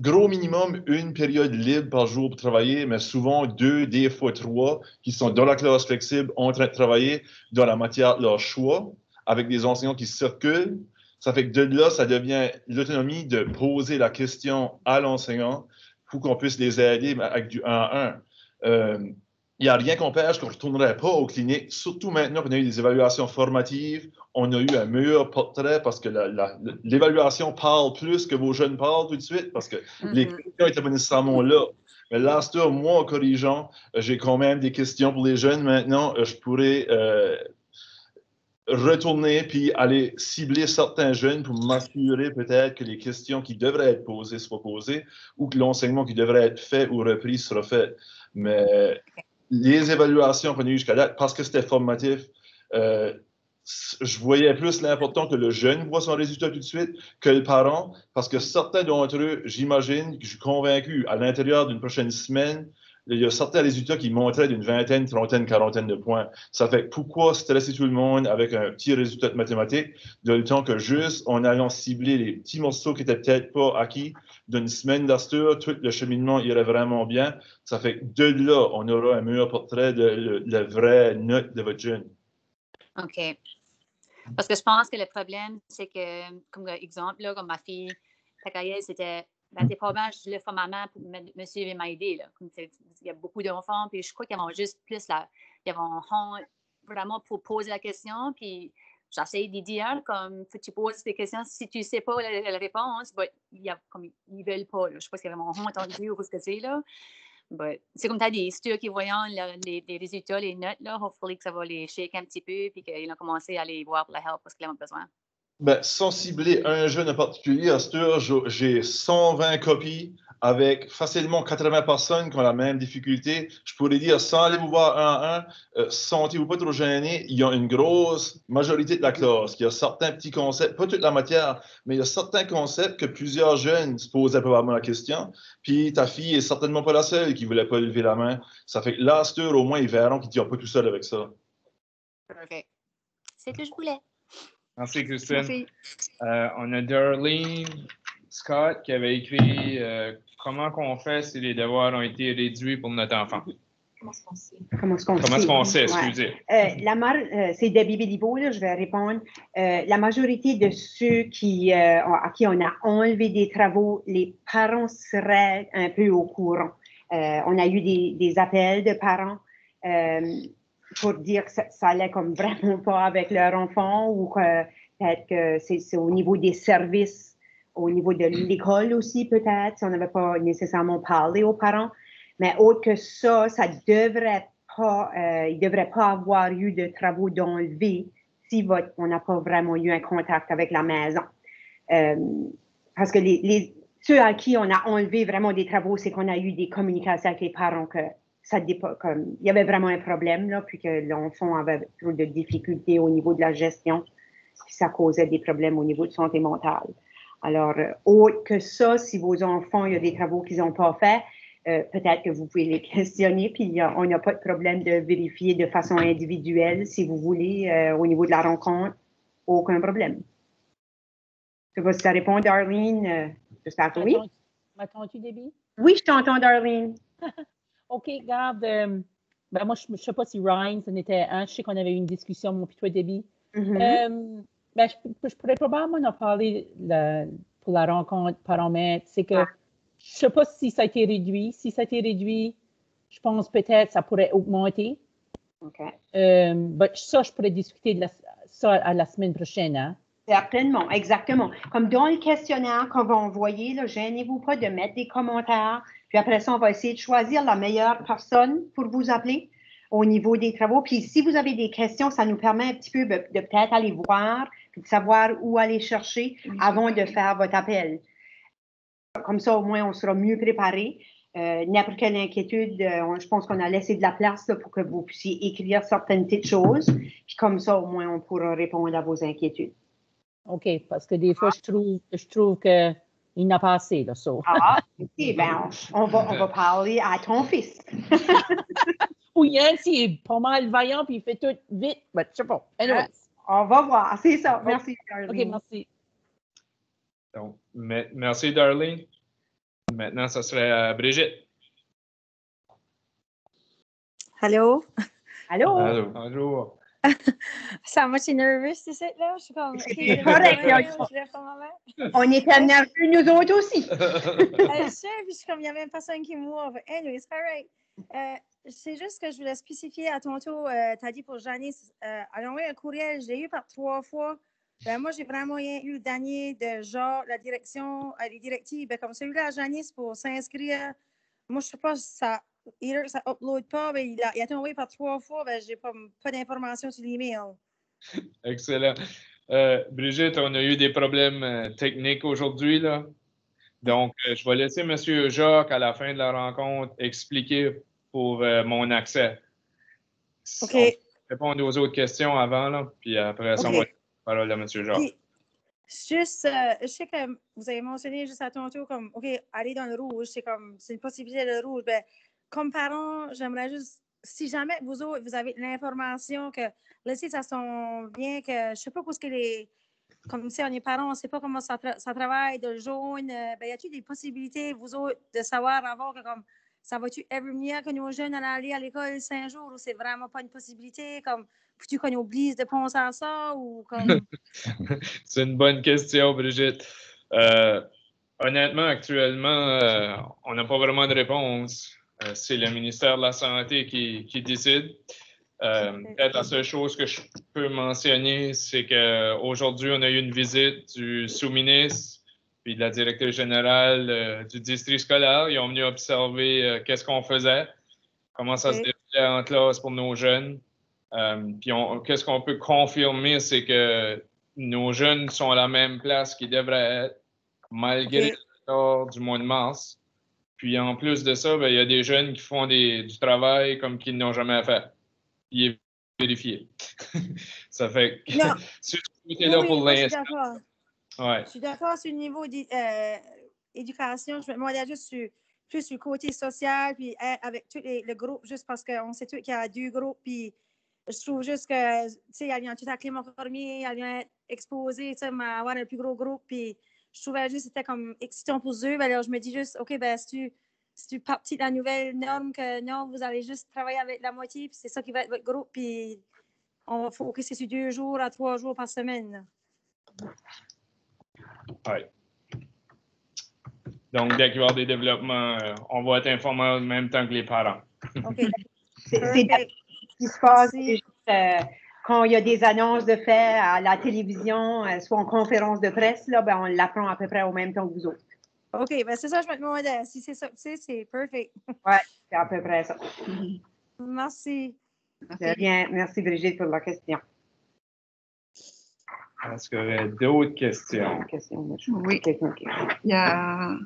gros minimum une période libre par jour pour travailler, mais souvent 2, des fois 3, qui sont dans la classe flexible en train de travailler dans la matière de leur choix, avec des enseignants qui circulent. Ça fait que de là, ça devient l'autonomie de poser la question à l'enseignant pour qu'on puisse les aider avec du 1 à 1. Il n'y a rien qu'on pêche qu'on ne retournerait pas aux cliniques, surtout maintenant qu'on a eu des évaluations formatives. On a eu un meilleur portrait parce que l'évaluation parle plus que vos jeunes parlent tout de suite parce que les questions n'étaient pas nécessairement là. Mais là, moi, en corrigeant, j'ai quand même des questions pour les jeunes maintenant. Je pourrais retourner puis aller cibler certains jeunes pour m'assurer peut-être que les questions qui devraient être posées soient posées ou que l'enseignement qui devrait être fait ou repris sera fait. Mais les évaluations qu'on a eues jusqu'à date, parce que c'était formatif, je voyais plus l'important que le jeune voit son résultat tout de suite que le parent, parce que certains d'entre eux, j'imagine, que je suis convaincu, à l'intérieur d'une prochaine semaine, il y a certains résultats qui montraient d'une vingtaine, trentaine, quarantaine de points. Ça fait pourquoi stresser tout le monde avec un petit résultat de mathématiques, de le temps que juste en allant cibler les petits morceaux qui n'étaient peut-être pas acquis d'une semaine d'asture, tout le cheminement irait vraiment bien. Ça fait que de là, on aura un meilleur portrait de la vraie note de votre jeune. OK. Parce que je pense que le problème, c'est que, comme exemple, là, comme ma fille, ta carrière, c'était t'es probablement, je le fais maman pour me suivre et m'aider. Il y a beaucoup d'enfants, puis je crois qu'ils ont juste plus ils ont honte vraiment pour poser la question, puis j'essaie de dire, comme, faut que tu poses des questions, si tu ne sais pas la réponse, comme, ils ne veulent pas. Là. Je ne sais pas si c'est vraiment honte entendu ou ce que c'est, là. C'est comme tu as dit, c'est eux qui voyant les résultats, les notes, là, hopefully que ça va les shake un petit peu, puis qu'ils ont commencé à aller voir pour la help parce qu'ils en ont besoin. Ben, sans cibler un jeune en particulier, à cette heure, j'ai 120 copies avec facilement 80 personnes qui ont la même difficulté. Je pourrais dire, sans aller vous voir un à un, sentez-vous pas trop gêné. Il y a une grosse majorité de la classe qui a certains petits concepts, pas toute la matière, mais il y a certains concepts que plusieurs jeunes se posaient probablement la question. Puis ta fille est certainement pas la seule qui voulait pas lever la main. Ça fait que là, à cette heure, au moins, ils verront qu'ils ne sont pas tout seuls avec ça. Parfait. C'est ce que je voulais. Merci, Christine. Merci. On a Darlene Scott qui avait écrit comment qu'on fait si les devoirs ont été réduits pour notre enfant. Comment est-ce qu'on sait? Comment est-ce qu'on sait, excusez. C'est Debbie Béliveau, là, je vais répondre. La majorité de ceux à qui on a enlevé des travaux, les parents seraient un peu au courant. On a eu des appels de parents pour dire que ça allait comme vraiment pas avec leur enfant ou que peut-être que c'est au niveau des services, au niveau de l'école aussi peut-être, si on n'avait pas nécessairement parlé aux parents. Mais autre que ça, il ne devrait pas avoir eu de travaux d'enlever si on n'a pas vraiment eu un contact avec la maison. Parce que ceux à qui on a enlevé vraiment des travaux, c'est qu'on a eu des communications avec les parents que il y avait vraiment un problème, là, puis que l'enfant avait trop de difficultés au niveau de la gestion, puis ça causait des problèmes au niveau de santé mentale. Alors, autre que ça, si vos enfants, il y a des travaux qu'ils n'ont pas fait, peut-être que vous pouvez les questionner, puis on n'a pas de problème de vérifier de façon individuelle, si vous voulez, au niveau de la rencontre, aucun problème. Je sais pas si ça répond, Darlene. J'espère que oui. M'entends-tu, Debbie? Oui, je t'entends, Darlene. OK, regarde, Ben moi, je ne sais pas si Ryan, c'en était un. Je sais qu'on avait eu une discussion, mon puis toi, Debbie. Mhm. Ben, je pourrais probablement en parler pour la rencontre parents-maîtres. C'est que je ne sais pas si ça a été réduit. Si ça a été réduit, je pense peut-être ça pourrait augmenter. OK. Ça, je pourrais discuter de ça à la semaine prochaine. Hein? Certainement, exactement. Comme dans le questionnaire qu'on va envoyer, là, gênez-vous pas de mettre des commentaires. Puis après ça, on va essayer de choisir la meilleure personne pour vous appeler au niveau des travaux. Puis si vous avez des questions, ça nous permet un petit peu de peut-être aller voir, puis de savoir où aller chercher avant de faire votre appel. Comme ça, au moins, on sera mieux préparé. N'importe quelle inquiétude, je pense qu'on a laissé de la place là, pour que vous puissiez écrire certaines petites choses. Puis comme ça, au moins, on pourra répondre à vos inquiétudes. OK, parce que des fois, je trouve qu'il n'a pas assez, là, ça. OK, ben, on va parler à ton fils. Oui, Yann, il est pas mal vaillant, puis il fait tout vite. Ben, je sais pas. Anyways. On va voir, c'est ça. Merci, OK, Darlene. merci. Donc, merci, Darlene. Maintenant, ça serait Brigitte. Allô? Allô? Allô. Bonjour. Ça m'a été nerveuse, c'est ça, là? Je suis comme, C'est correct. On était nerveux, nous autres aussi. Je sais, puis je suis comme, il y avait une personne qui m'ouvre. Anyway, c'est correct. C'est juste que je voulais spécifier à tantôt, tu as dit pour Janice, elle a envoyé un courriel, je l'ai eu par 3 fois. Moi, j'ai vraiment rien eu le dernier de genre, la direction, les directives. Comme celui-là à Janice pour s'inscrire, moi, je ne sais pas si ça upload pas, mais il a été envoyé par 3 fois, je n'ai pas d'informations sur l'email. Excellent. Brigitte, on a eu des problèmes techniques aujourd'hui, là. Donc, je vais laisser M. Jacques, à la fin de la rencontre, expliquer pour mon accès. OK. On va répondre aux autres questions avant, là, puis après ça, on va donner la parole à M. Jacques. Puis, juste, je sais que vous avez mentionné juste à tantôt comme, OK, aller dans le rouge, c'est une possibilité de rouge. Comme parent, j'aimerais juste, si jamais vous avez l'information que, là, si ça sent bien, que je ne sais pas où est-ce que comme si on est parents, on ne sait pas comment ça travaille, de jaune, y a-t-il des possibilités, vous autres, de savoir avant que comme, ça va-tu venir que nos jeunes allaient aller à l'école 5 jours ou c'est vraiment pas une possibilité, comme, faut-tu qu'on oublie de penser à ça ou comme... C'est une bonne question, Brigitte. Honnêtement, actuellement, on n'a pas vraiment de réponse. C'est le ministère de la Santé qui décide. Peut-être la seule chose que je peux mentionner, c'est qu'aujourd'hui, on a eu une visite du sous-ministre puis de la directrice générale du district scolaire. Ils ont venu observer qu'est-ce qu'on faisait, comment ça se déroulait en classe pour nos jeunes. Puis qu'est-ce qu'on peut confirmer, c'est que nos jeunes sont à la même place qu'ils devraient être, malgré le retard du mois de mars. Puis en plus de ça, il y a des jeunes qui font du travail comme qu'ils n'ont jamais fait. Il est vérifié. Ça fait que si tu es là pour l'instant. Je suis d'accord sur le niveau d'éducation. Je me demandais juste plus sur le côté social, puis avec tous le groupe, juste parce qu'on sait tous qu'il y a 2 groupes, puis je trouve juste que, tu sais, il y a tout à Clément Cormier, il y a exposé, tu sais, avoir un plus gros groupe, puis je trouvais juste que c'était comme excitant pour eux. Alors, je me dis juste, OK, si tu partis de la nouvelle norme que non, vous allez juste travailler avec la moitié, puis c'est ça qui va être votre groupe, puis on va focuser sur 2 jours à 3 jours par semaine. Oui. Donc, dès qu'il va y avoir des développements, on va être informé en même temps que les parents. OK. C'est ce qui se passe quand il y a des annonces de fait à la télévision, soit en conférence de presse, là, on l'apprend à peu près au même temps que vous autres. OK, c'est ça, je me demandais. Si c'est ça, tu sais, c'est parfait. Oui, c'est à peu près ça. Merci. De rien. Merci, Brigitte, pour la question. Est-ce qu'il y aurait d'autres questions? Oui. Il y a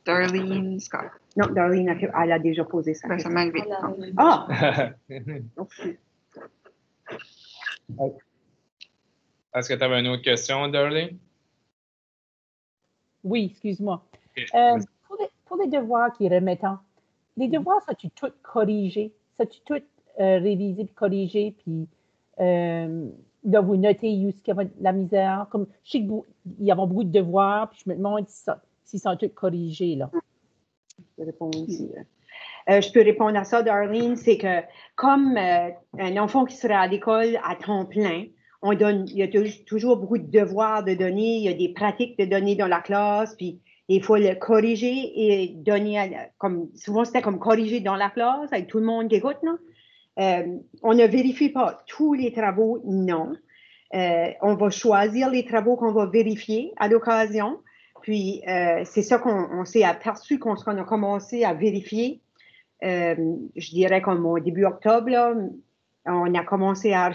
Darlene Scott. Non, Darlene, elle a déjà posé ça. Ça m'a levé. Est-ce que tu avais une autre question, Darlene? Oui, excuse-moi. Pour les devoirs qui remettent, les devoirs, ça tu tout corrigé? Ça tu tout révisé puis corrigé? Puis là, vous notez où il y a de la misère? Comme, je sais qu'il y a beaucoup de devoirs, puis je me demande s'ils sont tous corrigés, là. Je réponds aussi. Je peux répondre à ça, Darlene, c'est que comme un enfant qui serait à l'école à temps plein, il y a toujours beaucoup de devoirs de donner, il y a des pratiques de donner dans la classe, puis il faut le corriger et donner, souvent c'était comme corriger dans la classe avec tout le monde qui écoute, non? On ne vérifie pas tous les travaux, non. On va choisir les travaux qu'on va vérifier à l'occasion. Puis, c'est ça qu'on s'est aperçu quand on a commencé à vérifier. Je dirais comme au début octobre, là, quand on a commencé à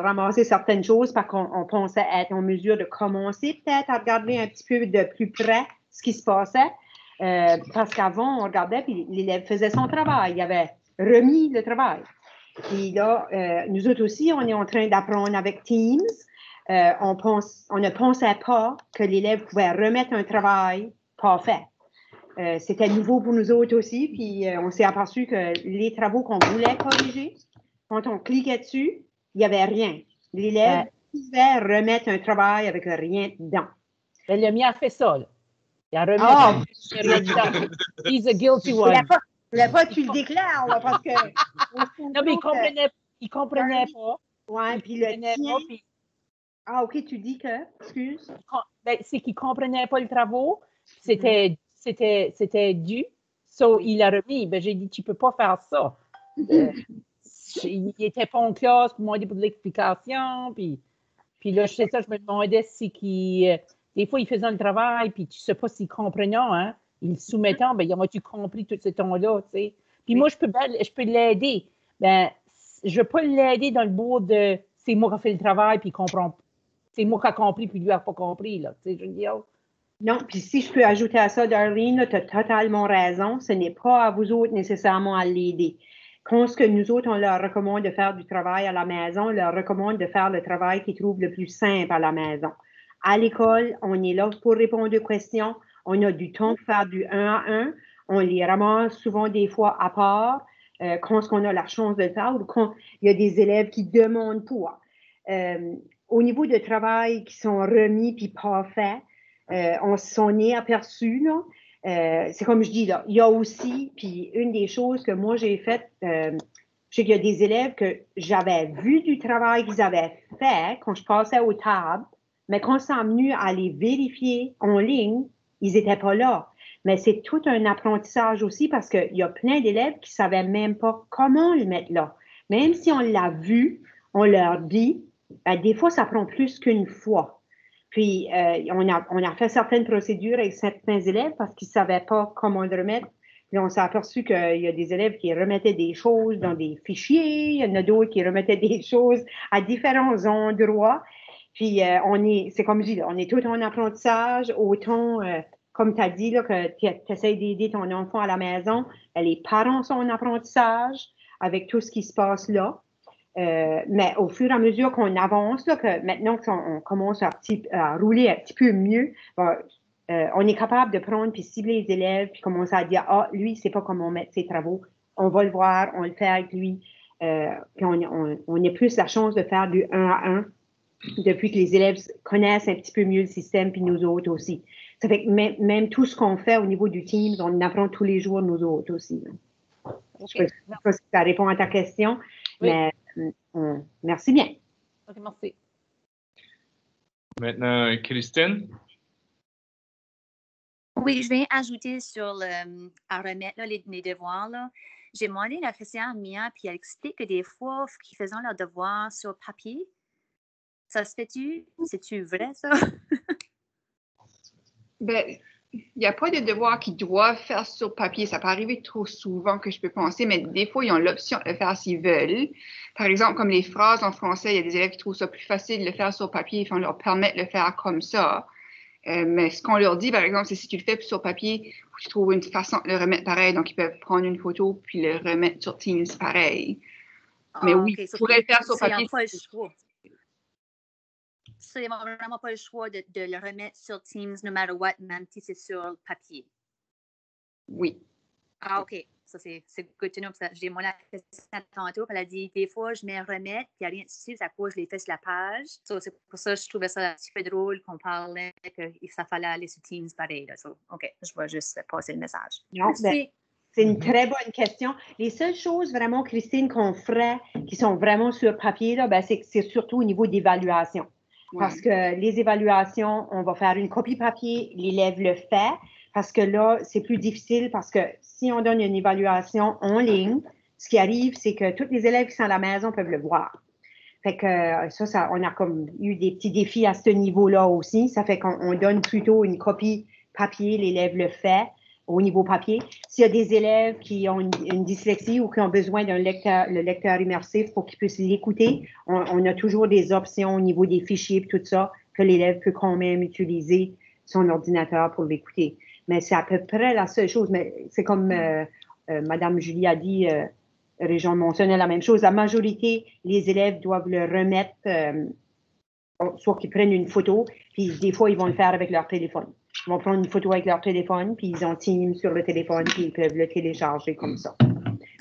ramasser certaines choses parce qu'on pensait être en mesure de commencer peut-être à regarder un petit peu de plus près ce qui se passait. Parce qu'avant, on regardait, puis l'élève faisait son travail. Il avait remis le travail. Et là, nous autres aussi, on est en train d'apprendre avec Teams. On ne pensait pas que l'élève pouvait remettre un travail pas fait. C'était nouveau pour nous autres aussi, puis on s'est aperçu que les travaux qu'on voulait corriger, quand on cliquait dessus, il n'y avait rien. L'élève pouvait remettre un travail avec rien dedans. Mais le mien a fait ça, là. Il a remis rien dedans. He's a guilty one. Il ne voulait pas que tu le déclares, là, parce que... Non, mais il comprenait pas. Oui, puis le tien... Puis... Ah, OK, tu dis que... Excuse. Ben, c'est qu'il ne comprenait pas le travaux. C'était dû. So, il a remis. Ben, j'ai dit, tu ne peux pas faire ça. Il était pas en classe pour demander pour de l'explication. Puis là, je sais ça, je me demandais si des fois, il faisait le travail, puis tu ne sais pas s'il comprenait, hein. Il soumettait, ben, il a-tu compris tout ce temps-là, tu sais. Puis moi, je peux l'aider. Ben, je ne veux pas l'aider dans le bout de c'est moi qui ai fait le travail, puis il comprend. C'est moi qui ai compris, puis lui n'a pas compris, là. Tu sais, je veux dire. Non, puis si je peux ajouter à ça, Darlene, tu as totalement raison. Ce n'est pas à vous autres nécessairement à l'aider. Quand ce que nous autres, on leur recommande de faire du travail à la maison, on leur recommande de faire le travail qu'ils trouvent le plus simple à la maison. À l'école, on est là pour répondre aux questions. On a du temps pour faire du 1 à 1. On les ramasse souvent des fois à part quand on a la chance de le faire ou quand il y a des élèves qui demandent pour. Au niveau de travail qui sont remis puis pas faits, on s'en est aperçu, là. C'est comme je dis, là, il y a aussi, puis une des choses que moi j'ai faites, je sais qu'il y a des élèves que j'avais vu du travail qu'ils avaient fait quand je passais aux tables, mais quand c'est venu à les vérifier en ligne, ils n'étaient pas là. Mais c'est tout un apprentissage aussi parce qu'il y a plein d'élèves qui ne savaient même pas comment le mettre là. Même si on l'a vu, on leur dit, des fois, ça prend plus qu'une fois. Puis, on a fait certaines procédures avec certains élèves parce qu'ils ne savaient pas comment le remettre. Puis, on s'est aperçu qu'il y a des élèves qui remettaient des choses dans des fichiers, il y en a d'autres qui remettaient des choses à différents endroits. Puis, c'est comme je dis, là, on est tout en apprentissage, autant, comme tu as dit, là, que tu essaies d'aider ton enfant à la maison. Les parents sont en apprentissage avec tout ce qui se passe là. Mais au fur et à mesure qu'on avance, là, que maintenant qu'on commence à rouler un petit peu mieux, on est capable de prendre puis cibler les élèves puis commencer à dire, ah, lui, c'est pas comment mettre ses travaux. On va le voir, on le fait avec lui. Puis on a plus la chance de faire du 1 à 1 depuis que les élèves connaissent un petit peu mieux le système puis nous autres aussi. Ça fait que même tout ce qu'on fait au niveau du team, on apprend tous les jours nous autres aussi. Okay. Je ne sais pas si ça répond à ta question, oui. Mais merci bien. OK, merci. Maintenant, Christine. Oui, je vais ajouter à remettre là, les devoirs. Là. J'ai demandé la question à Mia, puis elle explique que des fois, qu'ils faisaient leurs devoirs sur papier. Ça se fait-tu? C'est-tu vrai, ça? Ben, il n'y a pas de devoir qu'ils doivent faire sur papier. Ça peut arriver trop souvent que je peux penser, mais des fois, ils ont l'option de le faire s'ils veulent. Par exemple, comme les phrases en français, il y a des élèves qui trouvent ça plus facile de le faire sur papier, ils leur permettre de le faire comme ça. Mais ce qu'on leur dit, par exemple, c'est si tu le fais sur papier, tu trouves une façon de le remettre pareil. Donc, ils peuvent prendre une photo puis le remettre sur Teams pareil. Mais oui, okay. ils pourraient le faire sur papier. Ça, ils n'ont vraiment pas le choix de le remettre sur Teams, no matter what, même si c'est sur le papier. Oui. Ah, OK. Ça, c'est good to know. J'ai mon assistante tantôt, elle a dit, des fois, je mets remettre, puis il n'y a rien dessus, c'est à cause je l'ai fait sur la page. So, c'est pour ça que je trouvais ça un petit peu drôle qu'on parlait que ça fallait aller sur Teams pareil. Là. So, OK, je vais juste passer le message. Non, ben, C'est une très bonne question. Les seules choses vraiment, Christine, qu'on ferait, qui sont vraiment sur papier, là, ben, c'est surtout au niveau d'évaluation. Parce que les évaluations, on va faire une copie papier, l'élève le fait, parce que là, c'est plus difficile parce que si on donne une évaluation en ligne, ce qui arrive, c'est que tous les élèves qui sont à la maison peuvent le voir. Fait que ça, on a comme eu des petits défis à ce niveau-là aussi. Ça fait qu'on donne plutôt une copie papier, l'élève le fait au niveau papier. S'il y a des élèves qui ont une dyslexie ou qui ont besoin d'un lecteur, le lecteur immersif pour qu'ils puissent l'écouter, on a toujours des options au niveau des fichiers et tout ça que l'élève peut quand même utiliser son ordinateur pour l'écouter. Mais c'est à peu près la seule chose. Mais c'est comme Madame Julie a dit, Région mentionnait la même chose. La majorité, les élèves doivent le remettre, soit qu'ils prennent une photo, puis des fois, ils vont le faire avec leur téléphone. Ils vont prendre une photo avec leur téléphone, puis ils ont Teams sur le téléphone, puis ils peuvent le télécharger comme ça.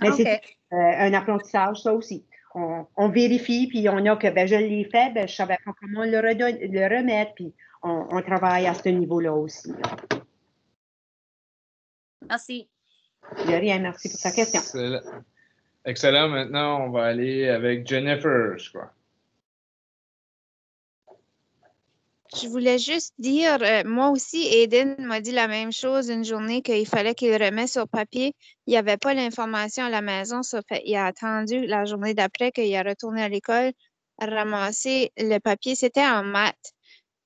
Mais c'est un apprentissage, ça aussi. On vérifie, puis on a que, ben, je l'ai fait, ben, je savais pas comment le remettre, puis on travaille à ce niveau-là aussi. Merci. De rien, merci pour ta question. Excellent. Maintenant, on va aller avec Jennifer, je crois. Je voulais juste dire, moi aussi, Aiden m'a dit la même chose une journée qu'il fallait qu'il remette sur papier. Il n'y avait pas l'information à la maison, ça fait, il a attendu la journée d'après qu'il a retourné à l'école, ramasser le papier. C'était en maths.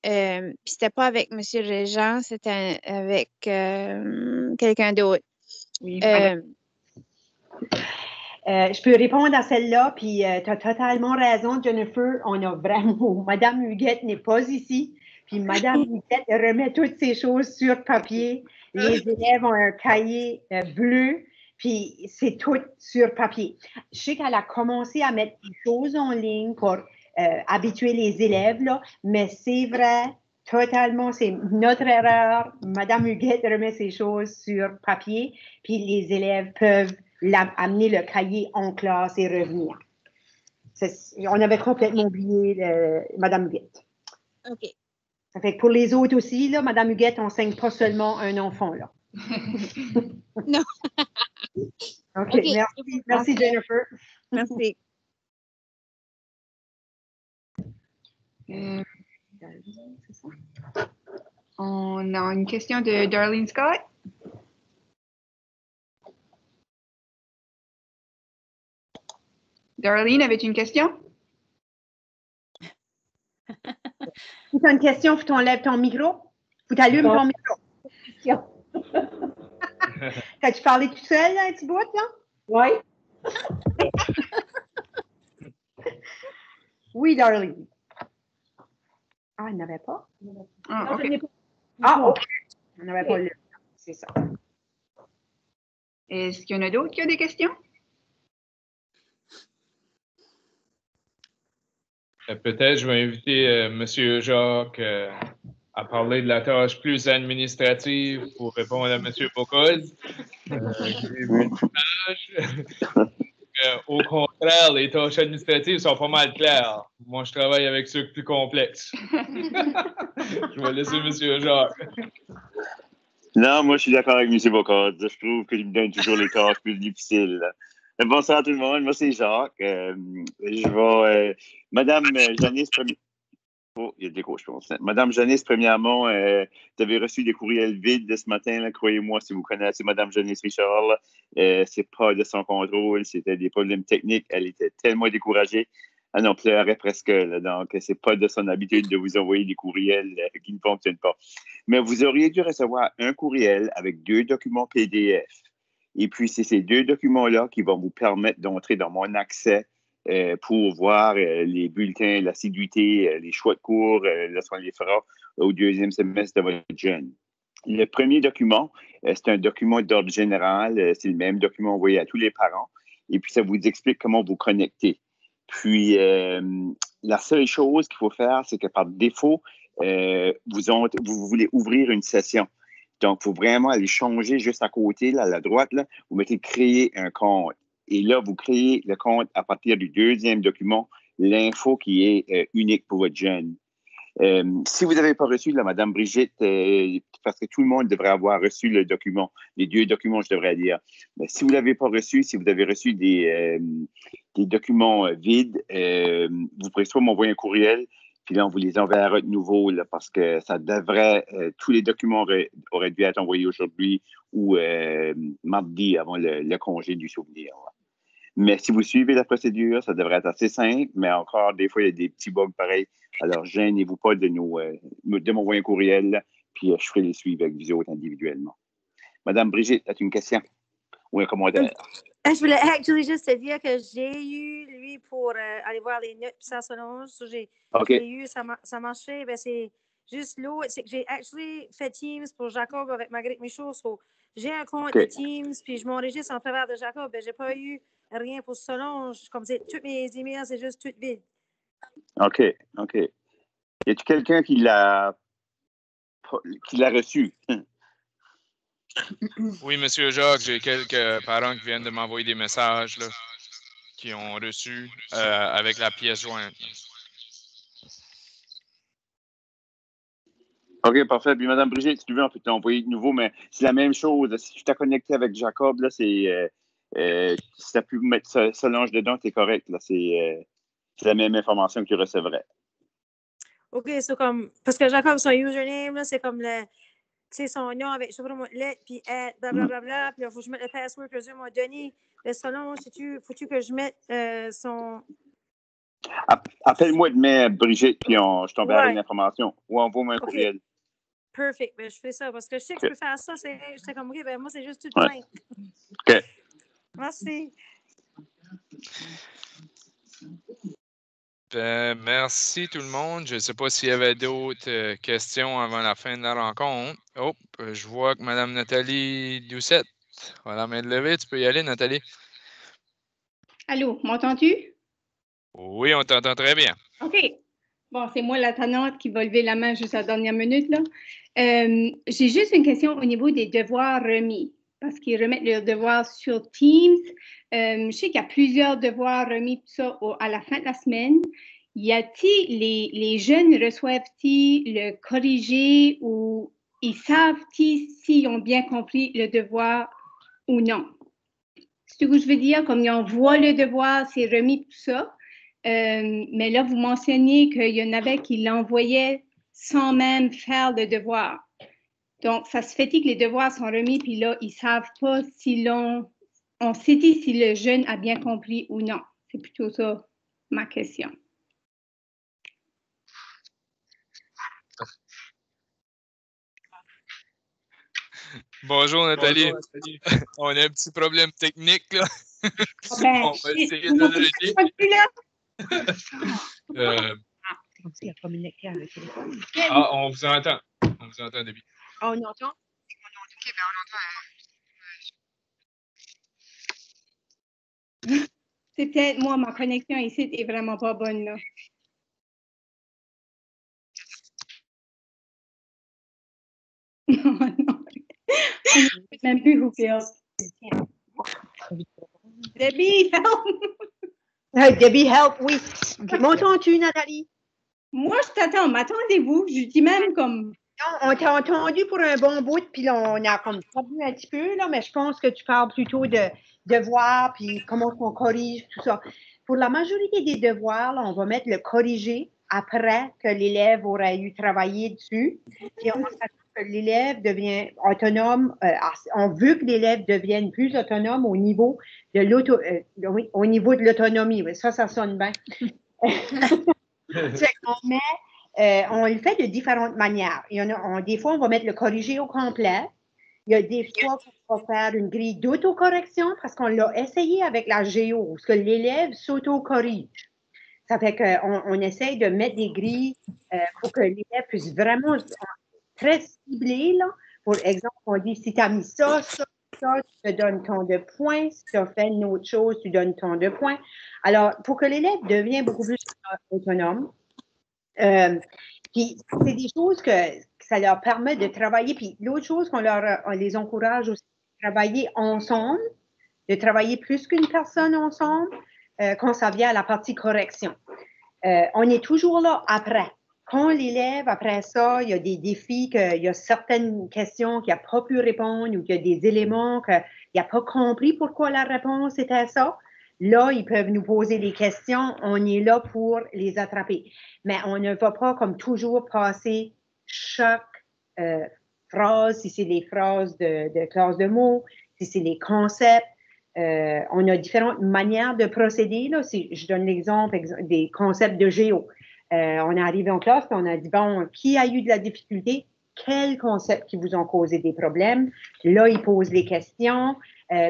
Puis c'était pas avec M. Régent, c'était avec quelqu'un d'autre. Oui, je peux répondre à celle-là, puis tu as totalement raison, Jennifer. On a vraiment... Madame Huguette n'est pas ici, puis Madame Huguette remet toutes ces choses sur papier. Les élèves ont un cahier bleu, puis c'est tout sur papier. Je sais qu'elle a commencé à mettre des choses en ligne pour habituer les élèves, là, mais c'est vrai, totalement, c'est notre erreur. Madame Huguette remet ces choses sur papier, puis les élèves peuvent amener le cahier en classe et revenir. On avait complètement oublié Mme Huguette. OK. Ça fait que pour les autres aussi, là, Mme Huguette n'enseigne pas seulement un enfant. Là. Non. OK, okay. Merci Jennifer. Merci. On a une question de Darlene Scott. Darlene, avais-tu une question? Si tu as une question, faut t'enlèves ton micro. Faut t'allumer ton micro. T'as-tu parlé tout seul, là, un petit bout, là? Oui. Oui, Darlene. Ah, il n'avait pas? Ah, OK. Ah, OK. On n'avait pas le... C'est ça. Est-ce qu'il y en a d'autres qui ont des questions? Peut-être je vais inviter M. Jacques à parler de la tâche plus administrative pour répondre à M. Bocuse. Au contraire, les tâches administratives sont pas mal claires. Moi, je travaille avec ceux plus complexes. Je vais laisser M. Jacques. Non, moi, je suis d'accord avec M. Bocuse. Je trouve qu'il me donne toujours les tâches plus difficiles. Bonsoir à tout le monde. Moi, c'est Jacques. Je vais... Madame Janice, oh, il y a de l'écho, je pense. Madame Janice, premièrement, vous avez reçu des courriels vides de ce matin. Croyez-moi, si vous connaissez Madame Janice Richard, c'est pas de son contrôle. C'était des problèmes techniques. Elle était tellement découragée. Elle en pleurait presque. Là, donc, c'est pas de son habitude de vous envoyer des courriels qui ne fonctionnent pas. Mais vous auriez dû recevoir un courriel avec 2 documents PDF. Et puis, c'est ces 2 documents-là qui vont vous permettre d'entrer dans mon accès pour voir les bulletins, l'assiduité, les choix de cours, lorsqu'on les fera au 2e semestre de votre jeune. Le premier document, c'est un document d'ordre général. C'est le même document envoyé à tous les parents. Et puis, ça vous explique comment vous connecter. Puis, la seule chose qu'il faut faire, c'est que par défaut, vous voulez ouvrir une session. Donc, il faut vraiment aller changer juste à côté, là, à la droite, là, vous mettez « Créer un compte ». Et là, vous créez le compte à partir du 2e document, l'info qui est unique pour votre jeune. Si vous n'avez pas reçu, là, Madame Brigitte, parce que tout le monde devrait avoir reçu le document, les 2 documents, je devrais dire. Mais si vous ne l'avez pas reçu, si vous avez reçu des documents vides, vous pourrez soit m'envoyer un courriel, puis là, on vous les enverra de nouveau, là, parce que ça devrait, tous les documents auraient dû être envoyés aujourd'hui ou mardi avant le congé du souvenir. Ouais. Mais si vous suivez la procédure, ça devrait être assez simple, mais encore, des fois, il y a des petits bugs pareils. Alors, gênez-vous pas de m'envoyer un courriel, puis je ferai les suivre avec vous autres individuellement. Madame Brigitte, as-tu une question ou un commentaire? Je voulais actually juste te dire que j'ai eu, lui, pour aller voir les notes puis ça Solange. J'ai eu, ça marchait. Ben, c'est juste l'autre. C'est que j'ai actually fait Teams pour Jacob avec Marguerite Michaud. So, j'ai un compte de Teams, puis je m'enregistre en travers de Jacob. Ben, j'ai pas eu rien pour Solange. Comme c'est tous mes emails, c'est juste tout vide. OK. Y a-t-il quelqu'un qui l'a reçu? Oui, Monsieur Jacques, j'ai quelques parents qui viennent de m'envoyer des messages là, qui ont reçu avec la pièce jointe. OK, parfait. Puis, Mme Brigitte, si tu veux, on peut t'envoyer de nouveau, mais c'est la même chose. Si tu t'es connecté avec Jacob, là, c'est si tu as pu mettre Solange dedans, c'est correct. Là, c'est la même information que tu recevrais. OK, c'est comme. Parce que Jacob, son username, là, c'est comme son nom avec, je sais pas, lettre, puis blablabla, puis il faut que je mette le password que Dieu m'a donné. Le Solange, faut-tu que je mette son. Appelle-moi demain, Brigitte, puis je t'enverrai l'information. Ou envoie-moi un courriel. Perfect. Ben, je fais ça parce que je sais que je peux faire ça. J'étais comme, OK, ben moi, c'est juste tout plein. OK. Merci. Ben, merci tout le monde. Je ne sais pas s'il y avait d'autres questions avant la fin de la rencontre. Oh, je vois que Mme Nathalie Doucette a la main de levée. Tu peux y aller, Nathalie. Allô, m'entends-tu? Oui, on t'entend très bien. OK. Bon, c'est moi la tannante qui va lever la main juste à la dernière minute, là. J'ai juste une question au niveau des devoirs remis, parce qu'ils remettent leurs devoirs sur Teams. Je sais qu'il y a plusieurs devoirs remis tout ça, à la fin de la semaine. Y a-t-il, les jeunes reçoivent-ils le corrigé ou ils savent-ils s'ils ont bien compris le devoir ou non? C'est ce que je veux dire, comme ils envoient le devoir, c'est remis tout ça. Mais là, vous mentionnez qu'il y en avait qui l'envoyaient sans même faire le devoir. Donc, ça se fait-il que les devoirs sont remis, puis là, ils ne savent pas si on sait si le jeune a bien compris ou non. C'est plutôt ça ma question. Bonjour, Nathalie. Bonjour, Nathalie. On a un petit problème technique, là. Ben, on va essayer de le régler. On vous entend. On vous entend, Debbie. On entend? OK, ben on entend. C'est peut-être moi, ma connexion ici n'est vraiment pas bonne, là. Non. Même plus who feels. Debbie, help! Debbie, help, oui. M'entends-tu, Nathalie? Moi, je t'attends. M'attendez-vous? Je dis même comme... Non, on t'a entendu pour un bon bout, puis là, on a comme perdu un petit peu, là, mais je pense que tu parles plutôt de devoirs, puis comment on corrige, tout ça. Pour la majorité des devoirs, là, on va mettre le corrigé après que l'élève aura eu travaillé dessus. Puis on s'attend que l'élève devient autonome. On veut que l'élève devienne plus autonome au niveau de l'autonomie. Oui, ça sonne bien. On le fait de différentes manières. Des fois, on va mettre le corrigé au complet. Il y a des fois qu'on va faire une grille d'autocorrection parce qu'on l'a essayé avec la géo, parce que l'élève s'auto-corrige. Ça fait qu'on essaye de mettre des grilles pour que l'élève puisse vraiment très cibler. Là. Pour exemple, on dit si tu as mis ça, tu te donnes tant de points. Si tu as fait une autre chose, tu donnes tant de points. Alors, pour que l'élève devienne beaucoup plus autonome, puis c'est des choses que ça leur permet de travailler. Puis l'autre chose on les encourage aussi à travailler ensemble, de travailler plus qu'une personne ensemble quand ça vient à la partie correction. On est toujours là après. quand l'élève, après ça, il y a des défis, il y a certaines questions qu'il n'a pas pu répondre ou qu'il y a des éléments qu'il n'a pas compris pourquoi la réponse était ça, là, ils peuvent nous poser des questions. On est là pour les attraper. Mais on ne va pas, comme toujours, passer chaque phrase, si c'est des phrases de classe de mots, si c'est des concepts. On a différentes manières de procéder. Là. Si je donne l'exemple des concepts de géo. On est arrivé en classe et on a dit, bon, qui a eu de la difficulté? Quels concepts qui vous ont causé des problèmes? Là, ils posent les questions.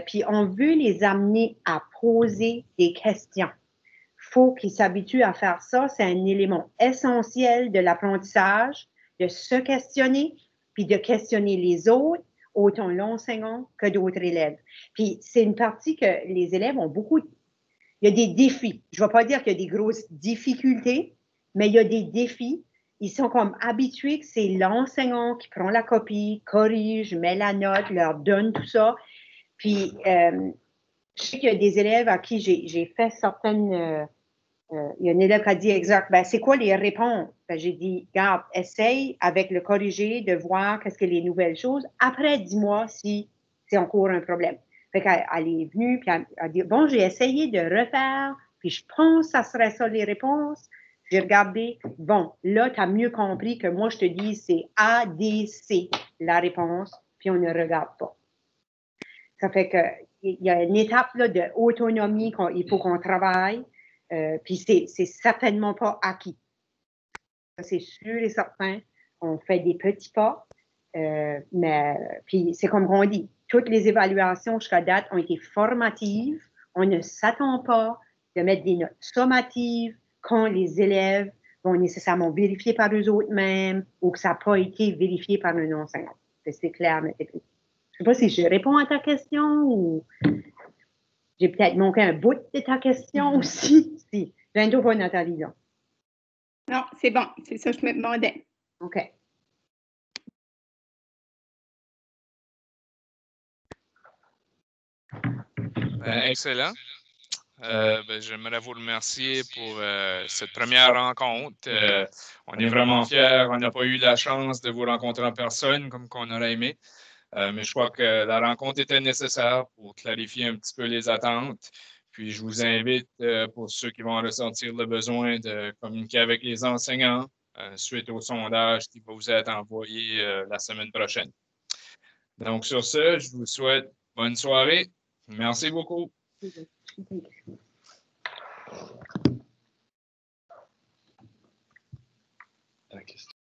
Puis on veut les amener à poser des questions. Il faut qu'ils s'habituent à faire ça. C'est un élément essentiel de l'apprentissage, de se questionner, puis de questionner les autres, autant l'enseignant que d'autres élèves. Puis c'est une partie que les élèves ont beaucoup. Il y a des défis. Je ne vais pas dire qu'il y a des grosses difficultés, mais il y a des défis. Ils sont comme habitués que c'est l'enseignant qui prend la copie, corrige, met la note, leur donne tout ça. Puis, je sais qu'il y a des élèves à qui j'ai fait certaines... il y a un élève qui a dit exact, ben, c'est quoi les réponses? Ben, j'ai dit, regarde, essaye avec le corrigé de voir qu'est-ce que les nouvelles choses. Après, dis-moi si c'est encore un problème. Fait qu'elle est venue, puis elle a dit, bon, j'ai essayé de refaire, puis je pense que ça serait ça les réponses. J'ai regardé, bon, là, tu as mieux compris que moi, je te dis, c'est A, D, C, la réponse, puis on ne regarde pas. Ça fait qu'il y a une étape là, d'autonomie qu'il faut qu'on travaille, puis c'est certainement pas acquis. C'est sûr et certain, on fait des petits pas, mais puis c'est comme on dit, toutes les évaluations jusqu'à date ont été formatives. On ne s'attend pas de mettre des notes sommatives quand les élèves vont nécessairement vérifier par eux autres mêmes ou que ça n'a pas été vérifié par un enseignant. C'est clair, mais c'est plus. Je ne sais pas si je réponds à ta question ou j'ai peut-être manqué un bout de ta question aussi. Si. Bientôt pas Nathalie, là. Non, c'est bon. C'est ça que je me demandais. OK. Excellent. J'aimerais vous remercier pour cette première rencontre. On est vraiment fiers. On n'a pas eu la chance de vous rencontrer en personne comme qu'on aurait aimé. Mais je crois que la rencontre était nécessaire pour clarifier un petit peu les attentes. Puis je vous invite, pour ceux qui vont ressentir le besoin, de communiquer avec les enseignants suite au sondage qui va vous être envoyé la semaine prochaine. Donc, sur ce, je vous souhaite bonne soirée. Merci beaucoup.